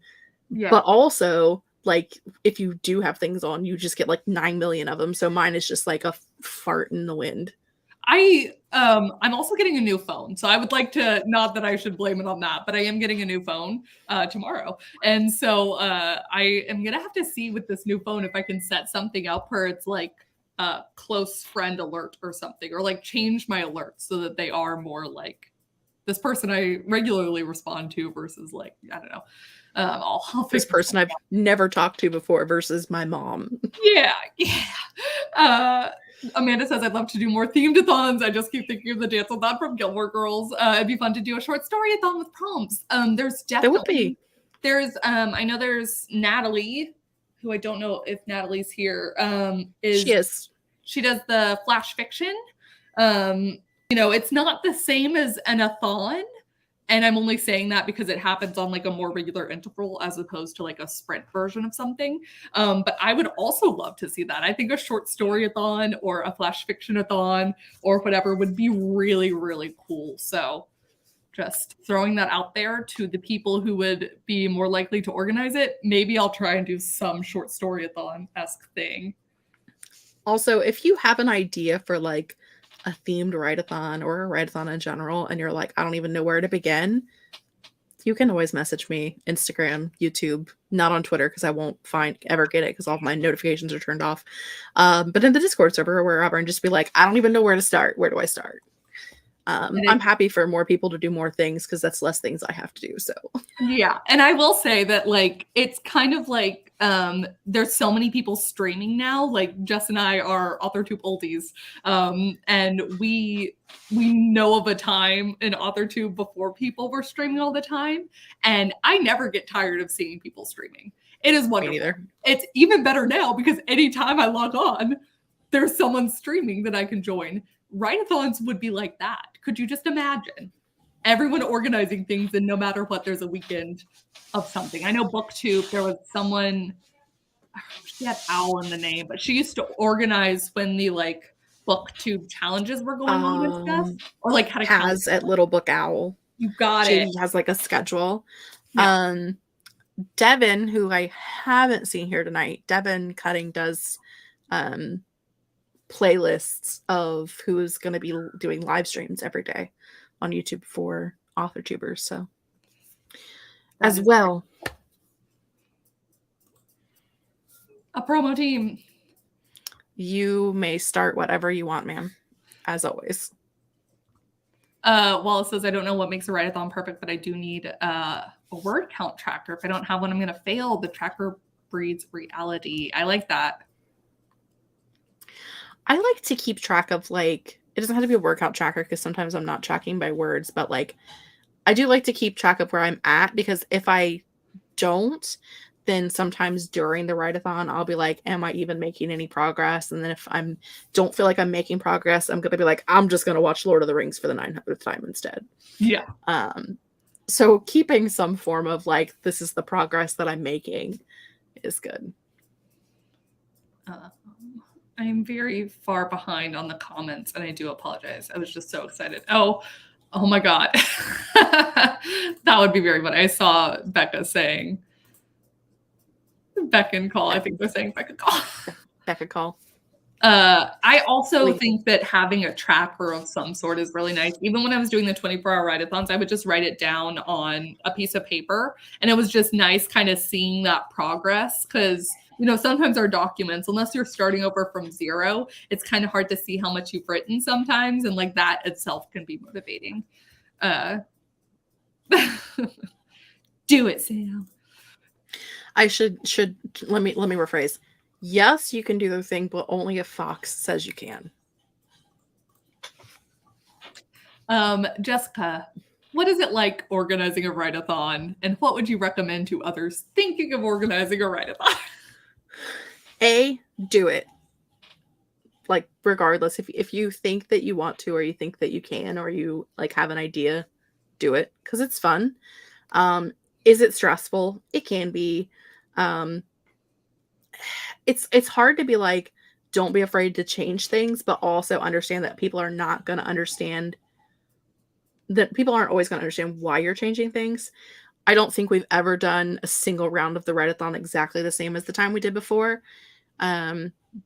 Speaker 1: Yeah. But also like if you do have things on, you just get like 9 million of them. So mine is just like a fart in the wind.
Speaker 2: I'm also getting a new phone. So I would like to, not that I should blame it on that, but I am getting a new phone tomorrow. And so I am going to have to see with this new phone if I can set something up where it's like a close friend alert or something, or like change my alerts so that they are more like this person I regularly respond to versus like, I don't know. I'll
Speaker 1: This person I've never talked to before versus my mom.
Speaker 2: Yeah. Amanda says, I'd love to do more themed-athons. I just keep thinking of the dance-a-thon from Gilmore Girls. It'd be fun to do a short story-a-thon with prompts. There's definitely...
Speaker 1: That would be.
Speaker 2: There's, I know there's Natalie, who I don't know if Natalie's here.
Speaker 1: She is.
Speaker 2: She does the flash fiction. It's not the same as an athon. And I'm only saying that because it happens on like a more regular interval as opposed to like a sprint version of something. But I would also love to see that. I think a short story-a-thon or a flash fiction-a-thon or whatever would be really, really cool. So just throwing that out there to the people who would be more likely to organize it. Maybe I'll try and do some short story-a-thon-esque thing.
Speaker 1: Also, if you have an idea for like a themed write-athon or a write-athon in general, and you're like, I don't even know where to begin, you can always message me, Instagram, YouTube, not on Twitter because I won't ever get it because all of my notifications are turned off. But in the Discord server or wherever, and just be like, I don't even know where to start. Where do I start? I'm happy for more people to do more things because that's less things I have to do. So
Speaker 2: yeah, and I will say that like it's kind of like there's so many people streaming now. Like Jess and I are AUTHORTUBE oldies, and we know of a time in AUTHORTUBE before people were streaming all the time, and I never get tired of seeing people streaming. It is wonderful.
Speaker 1: Me neither.
Speaker 2: It's even better now because anytime I log on, there's someone streaming that I can join. Write-athons would be like that. Could you just imagine everyone organizing things, and no matter what, there's a weekend of something. I know BookTube, there was someone, she had Owl in the name, but she used to organize when the like BookTube challenges were going on and stuff, or like had a
Speaker 1: has at Little Book Owl.
Speaker 2: You got
Speaker 1: she
Speaker 2: it.
Speaker 1: Has like a schedule.
Speaker 2: Yeah.
Speaker 1: Devin, who I haven't seen here tonight, Devin Cutting does playlists of who's going to be doing live streams every day on YouTube for AUTHORTubers. So as well,
Speaker 2: a promo team.
Speaker 1: You may start whatever you want, ma'am, as always.
Speaker 2: Wallace says, I don't know what makes a write-athon perfect, but I do need a word count tracker. If I don't have one, I'm going to fail. The tracker breeds reality. I like that.
Speaker 1: I like to keep track of, like, it doesn't have to be a workout tracker because sometimes I'm not tracking by words, but like I do like to keep track of where I'm at, because if I don't, then sometimes during the write-athon I'll be like, am I even making any progress? And then if I don't feel like I'm making progress, I'm gonna be like, I'm just gonna watch Lord of the Rings for the 900th time instead.
Speaker 2: Yeah.
Speaker 1: So keeping some form of like, this is the progress that I'm making is good.
Speaker 2: I'm very far behind on the comments, and I do apologize. I was just so excited. Oh my God. That would be very funny. I saw Becca saying Beck and Call. I think they're saying Becca Call.
Speaker 1: Becca Call.
Speaker 2: I also think that having a tracker of some sort is really nice. Even when I was doing the 24-hour write-athons, I would just write it down on a piece of paper. And it was just nice kind of seeing that progress, because sometimes our documents, unless you're starting over from zero, it's kind of hard to see how much you've written sometimes. And like that itself can be motivating. Do it, Sam.
Speaker 1: I should let me rephrase. Yes, you can do the thing, but only if Fox says you can.
Speaker 2: Jessica, what is it like organizing a write-athon, and what would you recommend to others thinking of organizing a write-athon?
Speaker 1: Do it. Like, regardless, if you think that you want to, or you think that you can, or you like have an idea, do it, because it's fun. Is it stressful? It can be. It's hard to be like, don't be afraid to change things, but also understand that people are not going to understand, that people aren't always going to understand why you're changing things. I don't think we've ever done a single round of the write-athon exactly the same as the time we did before.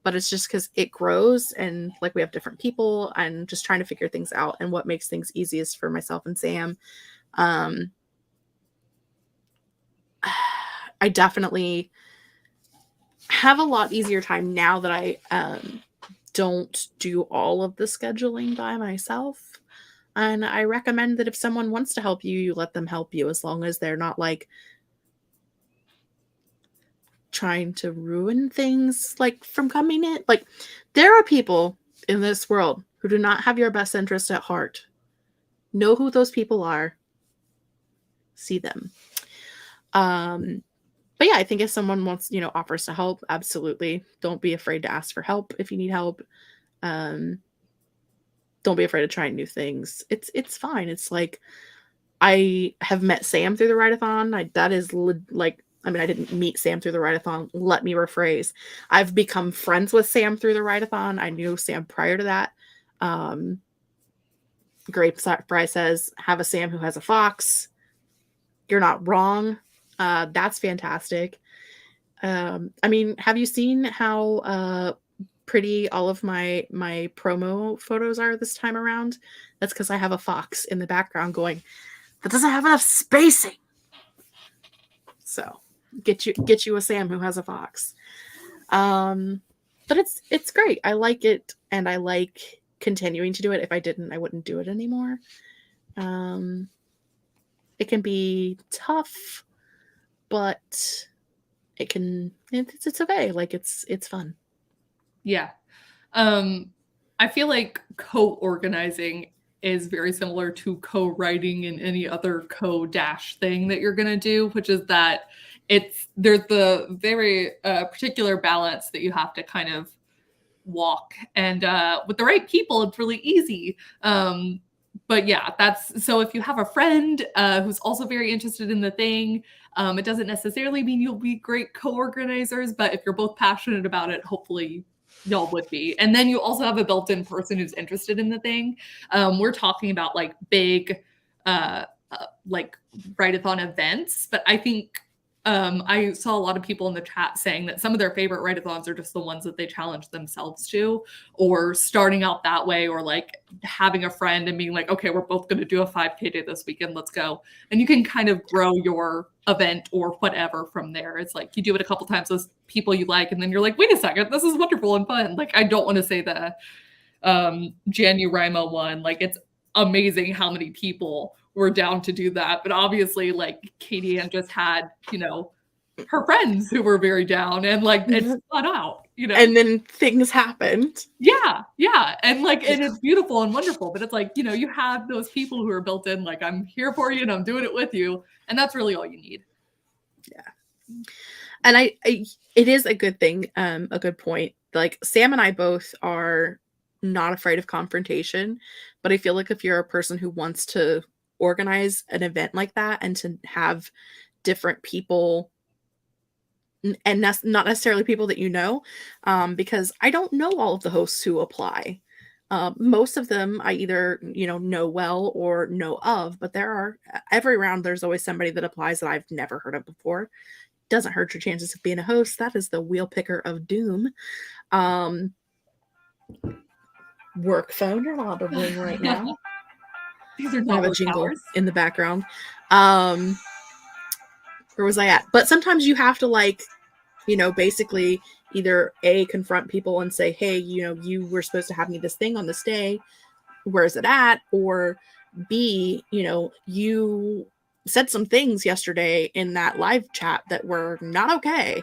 Speaker 1: but it's just because it grows and like we have different people and just trying to figure things out and what makes things easiest for myself and Sam. I definitely have a lot easier time now that I don't do all of the scheduling by myself. And I recommend that if someone wants to help you, you let them help you, as long as they're not like trying to ruin things like from coming in. Like, there are people in this world who do not have your best interest at heart. Know who those people are. See them. But yeah, I think if someone wants, offers to help, absolutely. Don't be afraid to ask for help if you need help. Don't be afraid of trying new things. It's fine. It's like, I have met Sam through the Writeathon. I didn't meet Sam through the Writeathon. Let me rephrase. I've become friends with Sam through the Writeathon. I knew Sam prior to that. Great Fry says, have a Sam who has a fox. You're not wrong. That's fantastic. Have you seen how pretty all of my promo photos are this time around? That's because I have a fox in the background going, that doesn't have enough spacing. So get you a Sam who has a fox. But it's great. I like it, and I like continuing to do it. If I didn't, I wouldn't do it anymore. It can be tough, but it's okay. Like, it's fun.
Speaker 2: Yeah. I feel like co-organizing is very similar to co-writing and any other co-dash thing that you're going to do, which is that there's the very particular balance that you have to kind of walk. And with the right people, it's really easy. But yeah, so if you have a friend who's also very interested in the thing, it doesn't necessarily mean you'll be great co-organizers, but if you're both passionate about it, hopefully y'all would be. And then you also have a built-in person who's interested in the thing. We're talking about like big, like Writeathon events, but I think I saw a lot of people in the chat saying that some of their favorite Writeathons are just the ones that they challenge themselves to, or starting out that way, or like having a friend and being like, okay, we're both going to do a 5K day this weekend. Let's go. And you can kind of grow your event or whatever from there. It's like you do it a couple times with people you like, and then you're like, wait a second, this is wonderful and fun. Like, I don't want to say the Janurima one. Like, it's amazing how many people were down to do that. But obviously, like, Katie Ann just had, her friends who were very down, and like it's fun out,
Speaker 1: And then things happened.
Speaker 2: Yeah. And like, and it's beautiful and wonderful, but it's like, you have those people who are built in, like, I'm here for you and I'm doing it with you. And that's really all you need.
Speaker 1: Yeah. And it is a good thing, a good point. Like, Sam and I both are not afraid of confrontation, but I feel like if you're a person who wants to organize an event like that and to have different people, and that's not necessarily people that because I don't know all of the hosts who apply. Most of them I either know well or know of, but every round there's always somebody that applies that I've never heard of before. Doesn't hurt your chances of being a host. That is the wheel picker of doom. Work phone you're allowed to ring right now.
Speaker 2: These are not
Speaker 1: a jingle hours in the background. Where was I at? But sometimes you have to basically either A, confront people and say, hey, you were supposed to have me this thing on this day. Where is it at? Or B, you said some things yesterday in that live chat that were not okay.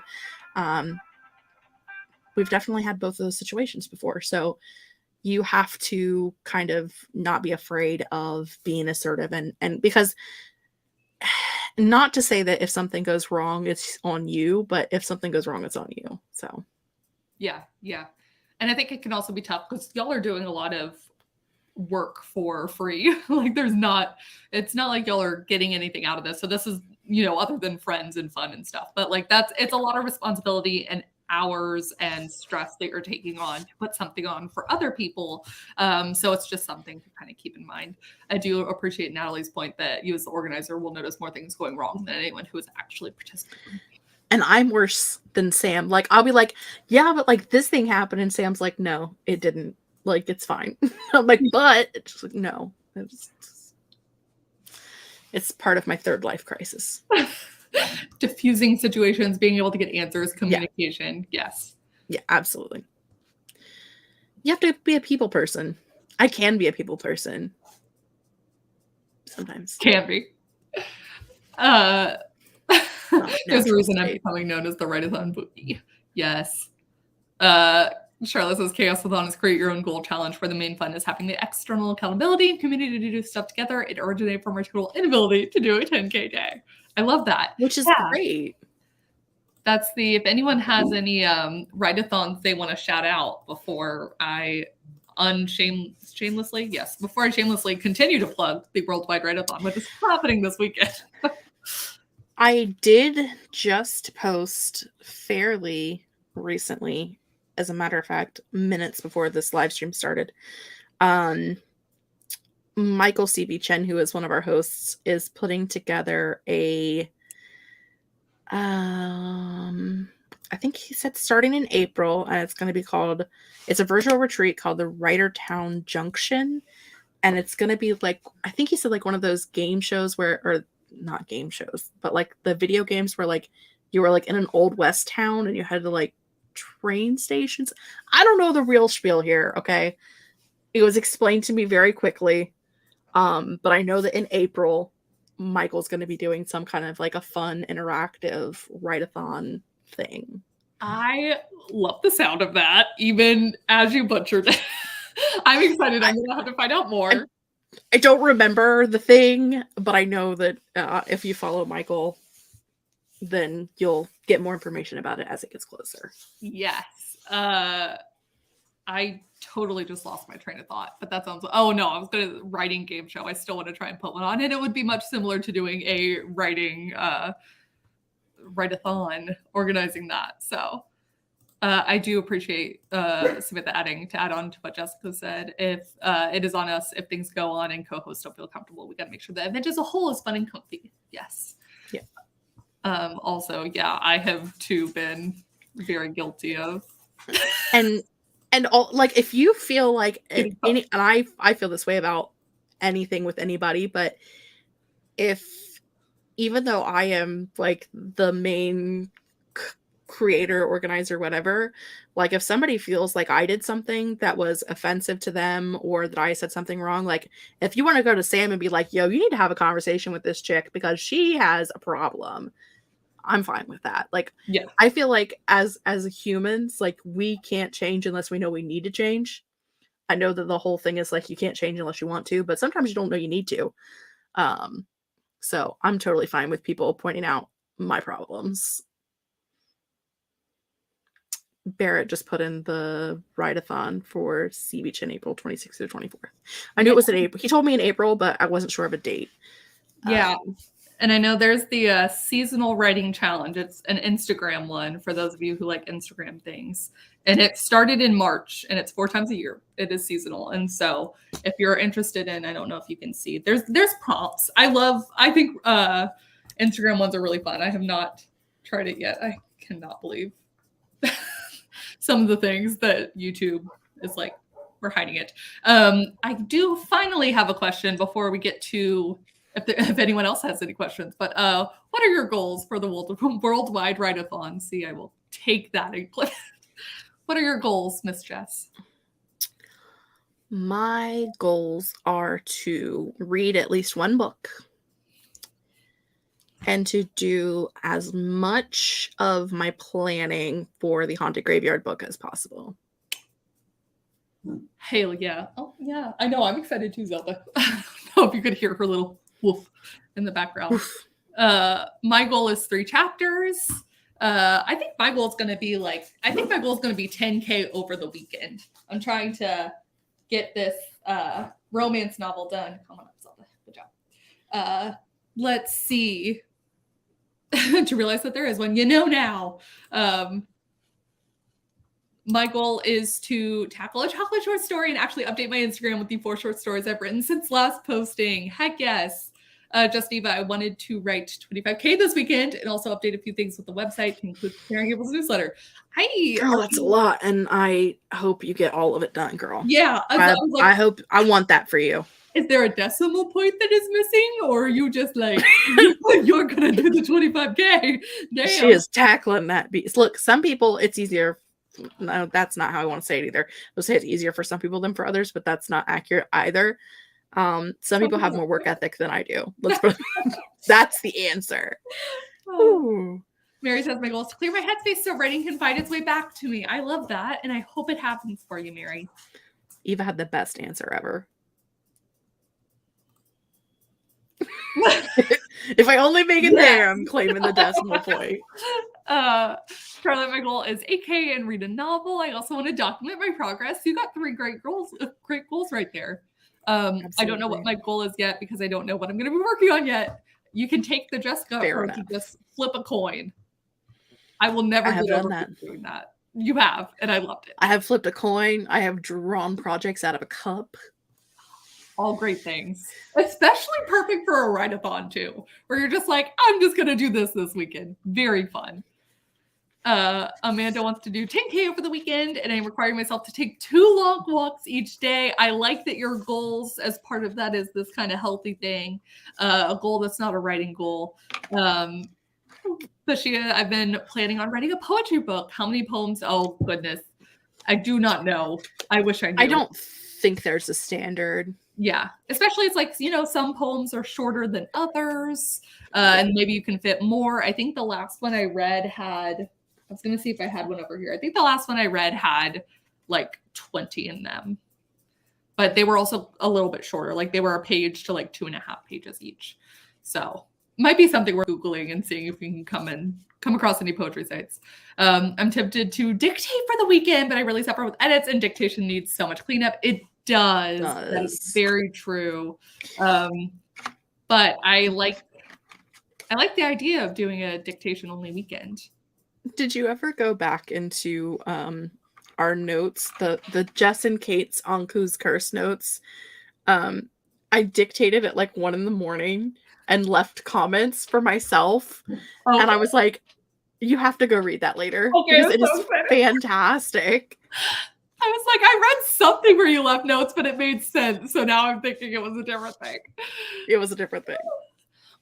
Speaker 1: We've definitely had both of those situations before. So you have to kind of not be afraid of being assertive, and because, not to say that if something goes wrong, it's on you, but if something goes wrong, it's on you. So
Speaker 2: yeah. And I think it can also be tough because y'all are doing a lot of work for free. Like, it's not like y'all are getting anything out of this. So this is, other than friends and fun and stuff, but like it's a lot of responsibility and hours and stress that you're taking on to put something on for other people. So it's just something to kind of keep in mind. I do appreciate Natalie's point that you as the organizer will notice more things going wrong than anyone who is actually participating.
Speaker 1: And I'm worse than Sam. Like, I'll be like, yeah, but like this thing happened. And Sam's like, no, it didn't. Like, it's fine. I'm like, but it's just like, no. It's part of my third life crisis.
Speaker 2: Diffusing situations, being able to get answers, communication. Yeah. Yes.
Speaker 1: Yeah, absolutely. You have to be a people person. I can be a people person. Sometimes.
Speaker 2: Can be. There's a reason I'm becoming known as the Writeathon bookie. Yes. Charlotte says Chaos-a-thon is create your own goal challenge where the main fun is having the external accountability and community to do stuff together. It originated from our total inability to do a 10K day. I love that.
Speaker 1: Which is great.
Speaker 2: That's if anyone has any Writeathons they want to shout out before I shamelessly continue to plug the Worldwide Writeathon, which is happening this weekend.
Speaker 1: I did just post fairly recently, as a matter of fact, minutes before this live stream started. Michael C.B. Chen, who is one of our hosts, is putting together a I think he said starting in April, and it's going to be it's a virtual retreat called the Writertown Junction. And it's going to be like, I think he said like one of those game shows or not game shows, but like the video games where like you were like in an old West town and you had to like train stations. I don't know the real spiel here. Okay. It was explained to me very quickly. But I know that in April, Michael's going to be doing some kind of like a fun, interactive write-a-thon thing.
Speaker 2: I love the sound of that, even as you butchered it. I'm excited. I'm going to have to find out more.
Speaker 1: I don't remember the thing, but I know that if you follow Michael, then you'll get more information about it as it gets closer.
Speaker 2: Yes. I totally just lost my train of thought, but that sounds, oh no, I was going to writing game show. I still want to try and put one on, and it would be much similar to doing a writing, write-a-thon, organizing that. So I do appreciate Samantha to add on to what Jessica said. If it is on us, if things go on and co-hosts don't feel comfortable, we got to make sure the event as a whole is fun and comfy. Yes.
Speaker 1: Yeah.
Speaker 2: Also, yeah, I have too been very guilty of.
Speaker 1: And all, like, if you feel like and I feel this way about anything with anybody, but even though I am like the main creator, organizer, whatever, like if somebody feels like I did something that was offensive to them or that I said something wrong, like if you want to go to Sam and be like, yo, you need to have a conversation with this chick because she has a problem, I'm fine with that. Like,
Speaker 2: yeah,
Speaker 1: I feel like as humans, like we can't change unless we know we need to change. I know that the whole thing is like you can't change unless you want to, but sometimes you don't know you need to. So I'm totally fine with people pointing out my problems. Barrett just put in the write-a-thon for Sea Beach in April 26th to 24th. I knew it was in April. He told me in April, but I wasn't sure of a date.
Speaker 2: Yeah. And I know there's the seasonal writing challenge. It's an Instagram one for those of you who like Instagram things. And it started in March and it's 4 times a year. It is seasonal. And so if you're interested in, I don't know if you can see, there's prompts. I think Instagram ones are really fun. I have not tried it yet. I cannot believe some of the things that YouTube is like, we're hiding it. I do finally have a question before we get to if anyone else has any questions, but what are your goals for the Worldwide Write-a-thon? See, I will take that and clip. What are your goals, Miss Jess?
Speaker 1: My goals are to read at least one book and to do as much of my planning for the Haunted Graveyard book as possible.
Speaker 2: Hell yeah. Oh, yeah. I know. I'm excited too, Zelda. I don't know if you could hear her little woof in the background. My goal is 3 chapters. I think my goal is going to be 10K over the weekend. I'm trying to get this romance novel done. Come on up, Zelda. Good job. Let's see. To realize that there is one, now. My goal is to tackle a chocolate short story and actually update my Instagram with the 4 short stories I've written since last posting. Heck yes. Just Eva, I wanted to write 25K this weekend and also update a few things with the website to include preparing people's newsletter.
Speaker 1: Girl, that's a lot, and I hope you get all of it done, girl.
Speaker 2: Yeah, I was like,
Speaker 1: I want that for you.
Speaker 2: Is there a decimal point that is missing, or are you just like you're gonna do the 25K? Damn.
Speaker 1: She is tackling that beast. Look, some people it's easier. No, that's not how I want to say it either. I'll say it's easier for some people than for others, but that's not accurate either. Some people have more work ethic than I do. Let's put that's the answer. Ooh.
Speaker 2: Mary says, my goal is to clear my headspace so writing can find its way back to me. I love that, and I hope it happens for you, Mary.
Speaker 1: Eva had the best answer ever. If I only make it there, I'm claiming the decimal point.
Speaker 2: Charlotte, my goal is 8K and read a novel. I also want to document my progress. You got 3 great goals right there. I don't know what my goal is yet because I don't know what I'm going to be working on yet. You can take the Jessica approach and just flip a coin. I will never get over doing that. You have, and I loved it.
Speaker 1: I have flipped a coin. I have drawn projects out of a cup.
Speaker 2: All great things. Especially perfect for a write-a-thon too, where you're just like, I'm just going to do this weekend. Very fun. Amanda wants to do 10K over the weekend, and I'm requiring myself to take 2 long walks each day. I like that your goals as part of that is this kind of healthy thing, a goal that's not a writing goal. Bashia, I've been planning on writing a poetry book. How many poems? Oh, goodness. I do not know. I wish I knew.
Speaker 1: I don't think there's a standard.
Speaker 2: Yeah, especially it's like, you know, some poems are shorter than others, and maybe you can fit more. I think the last one I read had, I was going to see if I had one over here. I think the last one I read had like 20 in them, but they were also a little bit shorter. Like they were a page to like 2.5 pages each. So might be something we're Googling and seeing if we can come across any poetry sites. I'm tempted to dictate for the weekend, but I really suffer with edits and dictation needs so much cleanup. It does. That is very true. But I like the idea of doing a dictation only weekend.
Speaker 1: Did you ever go back into our notes, the Jess and Kate's Anku's curse notes? I dictated at like 1 a.m. and left comments for myself. Oh. And I was like, you have to go read that later. Okay, because it is fantastic.
Speaker 2: I was like, I read something where you left notes, but it made sense. So now I'm thinking it was a different thing.
Speaker 1: It was a different thing.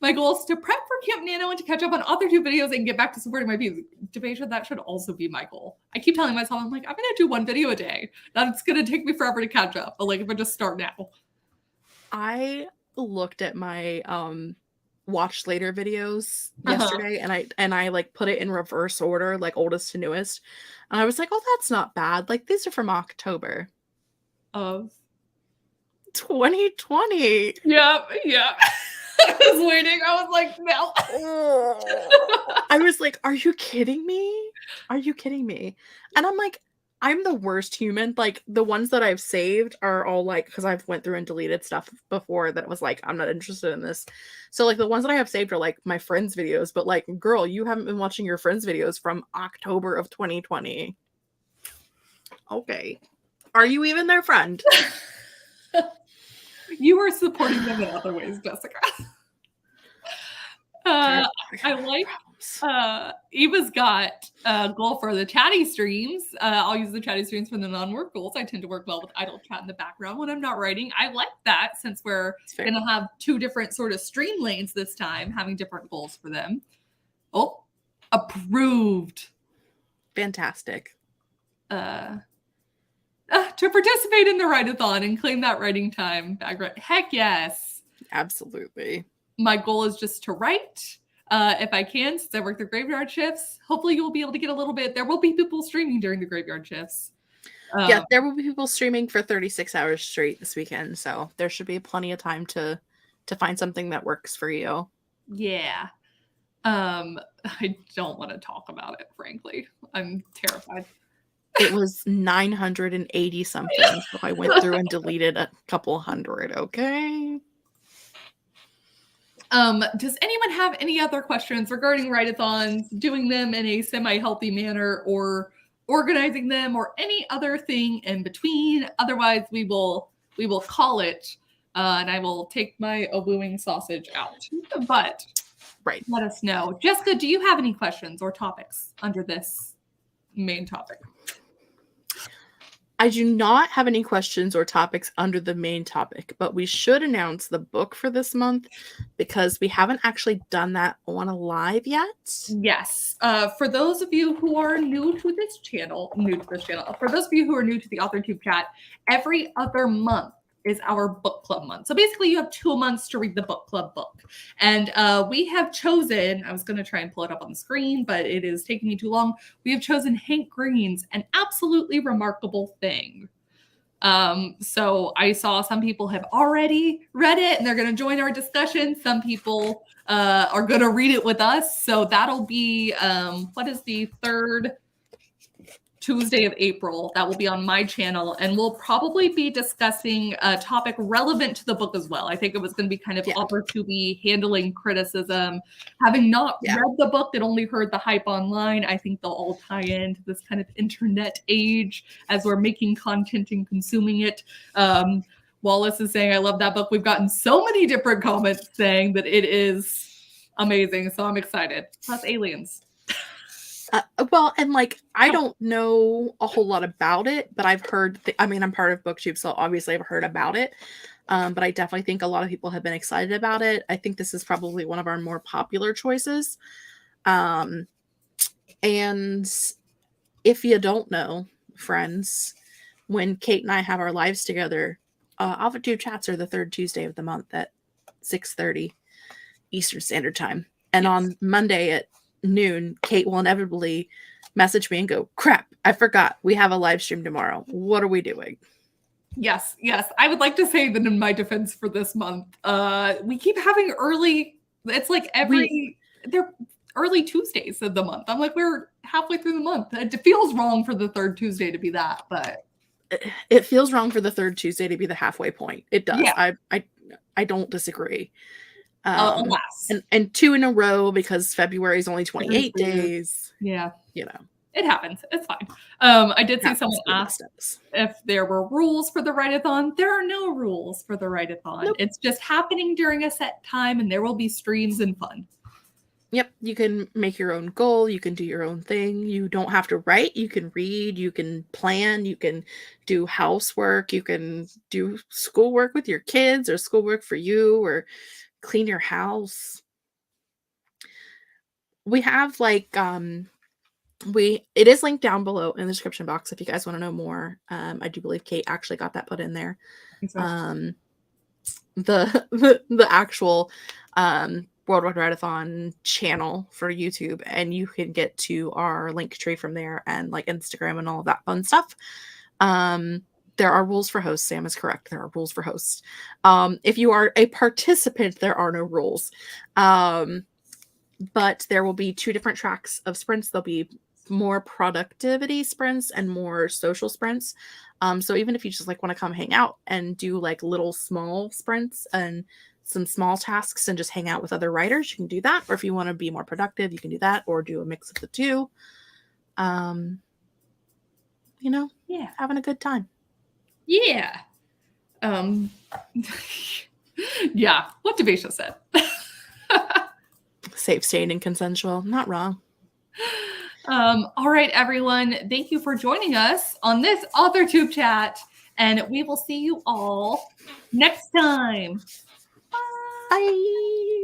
Speaker 2: My goal is to prep for Camp Nano and to catch up on AUTHORTUBE videos and get back to supporting my views. Debasia, that should also be my goal. I keep telling myself, I'm like, I'm going to do 1 video a day. That's going to take me forever to catch up. But like, if I just start now.
Speaker 1: I looked at my watch later videos yesterday, and I like put it in reverse order, like oldest to newest. And I was like, oh, that's not bad. Like these are from October
Speaker 2: of
Speaker 1: 2020.
Speaker 2: Yeah. I was waiting. I was like, no.
Speaker 1: I was like, are you kidding me? Are you kidding me? And I'm like, I'm the worst human. Like the ones that I've saved are all like, because I've went through and deleted stuff before that was like, I'm not interested in this. So like the ones that I have saved are like my friends' videos, but like, girl, you haven't been watching your friends' videos from October of 2020. Okay. Are you even their friend?
Speaker 2: You are supporting them in other ways, Jessica. I like Eva's got a goal for the chatty streams. I'll use the chatty streams for the non-work goals. I tend to work well with idle chat in the background when I'm not writing. I like that since we're going to have 2 different sort of stream lanes this time, having different goals for them. Oh, approved.
Speaker 1: Fantastic.
Speaker 2: To participate in the write-a-thon and claim that writing time back. Heck yes.
Speaker 1: Absolutely.
Speaker 2: My goal is just to write if I can, since I work the graveyard shifts. Hopefully you'll be able to get a little bit. There will be people streaming during the graveyard shifts.
Speaker 1: Yeah, there will be people streaming for 36 hours straight this weekend. So there should be plenty of time to find something that works for you.
Speaker 2: Yeah. I don't want to talk about it, frankly. I'm terrified.
Speaker 1: It was 980 something. So I went through and deleted a couple hundred. Okay.
Speaker 2: Does anyone have any other questions regarding write-a-thons, doing them in a semi-healthy manner, or organizing them, or any other thing in between? Otherwise, we will call it and I will take my wooing sausage out. But
Speaker 1: Right.
Speaker 2: let us know. Jessica, do you have any questions or topics under this main topic?
Speaker 1: I do not have any questions or topics under the main topic, but we should announce the book for this month because we haven't actually done that on a live yet.
Speaker 2: Yes. For those of you who are new to this channel, for those of you who are new to the AuthorTube chat, every other month is our book club month. So basically you have 2 months to read the book club book. And we have chosen, I was going to try and pull it up on the screen, but it is taking me too long. We have chosen Hank Green's An Absolutely Remarkable Thing. So I saw some people have already read it and they're going to join our discussion. Some people are going to read it with us. So that'll be, what is the third Tuesday of April? That will be on my channel. And we'll probably be discussing a topic relevant to the book as well. I think it was going to be kind of AuthorTube handling criticism. Having not read the book and only heard the hype online, I think they'll all tie into this kind of internet age as we're making content and consuming it. Wallace is saying, I love that book. We've gotten so many different comments saying that it is amazing. So I'm excited. Plus aliens.
Speaker 1: Well, and like, I don't know a whole lot about it, but I've heard, I mean, I'm part of BookTube, so obviously I've heard about it. But I definitely think a lot of people have been excited about it. I think this is probably one of our more popular choices. And if you don't know, friends, when Kate and I have our lives together, AuthorTube chats are the third Tuesday of the month at 6:30 Eastern Standard Time. And on Monday at noon, Kate will inevitably message me and go, crap, I forgot. We have a live stream tomorrow. What are we doing?
Speaker 2: Yes. I would like to say that in my defense for this month, we keep having early, it's like they're early Tuesdays of the month. I'm like, we're halfway through the month. It feels wrong for the third Tuesday to be that, but
Speaker 1: it feels wrong for the third Tuesday to be the halfway point. It does.
Speaker 2: Yeah.
Speaker 1: I don't disagree.
Speaker 2: Alas.
Speaker 1: And 2 in a row because February is only 28 days.
Speaker 2: Yeah.
Speaker 1: You know.
Speaker 2: It happens. It's fine. I did see someone ask if there were rules for the Writeathon. There are no rules for the Writeathon. Nope. It's just happening during a set time and there will be streams and fun.
Speaker 1: Yep. You can make your own goal. You can do your own thing. You don't have to write. You can read. You can plan. You can do housework. You can do schoolwork with your kids or schoolwork for you or clean your house. We have like it is linked down below in the description box if you guys want to know more. I do believe Kate actually got that put in there. The actual Worldwide Writeathon channel for YouTube, and you can get to our link tree from there and like Instagram and all of that fun stuff. There are rules for hosts. Sam is correct. There are rules for hosts. If you are a participant, there are no rules. But there will be 2 different tracks of sprints. There'll be more productivity sprints and more social sprints. So even if you just like want to come hang out and do like little small sprints and some small tasks and just hang out with other writers, you can do that. Or if you want to be more productive, you can do that or do a mix of the 2. You know, having a good time.
Speaker 2: Yeah. Yeah. What Devasia said.
Speaker 1: Safe, sane, and consensual. Not wrong.
Speaker 2: All right, everyone. Thank you for joining us on this AuthorTube chat, and we will see you all next time. Bye.
Speaker 1: Bye.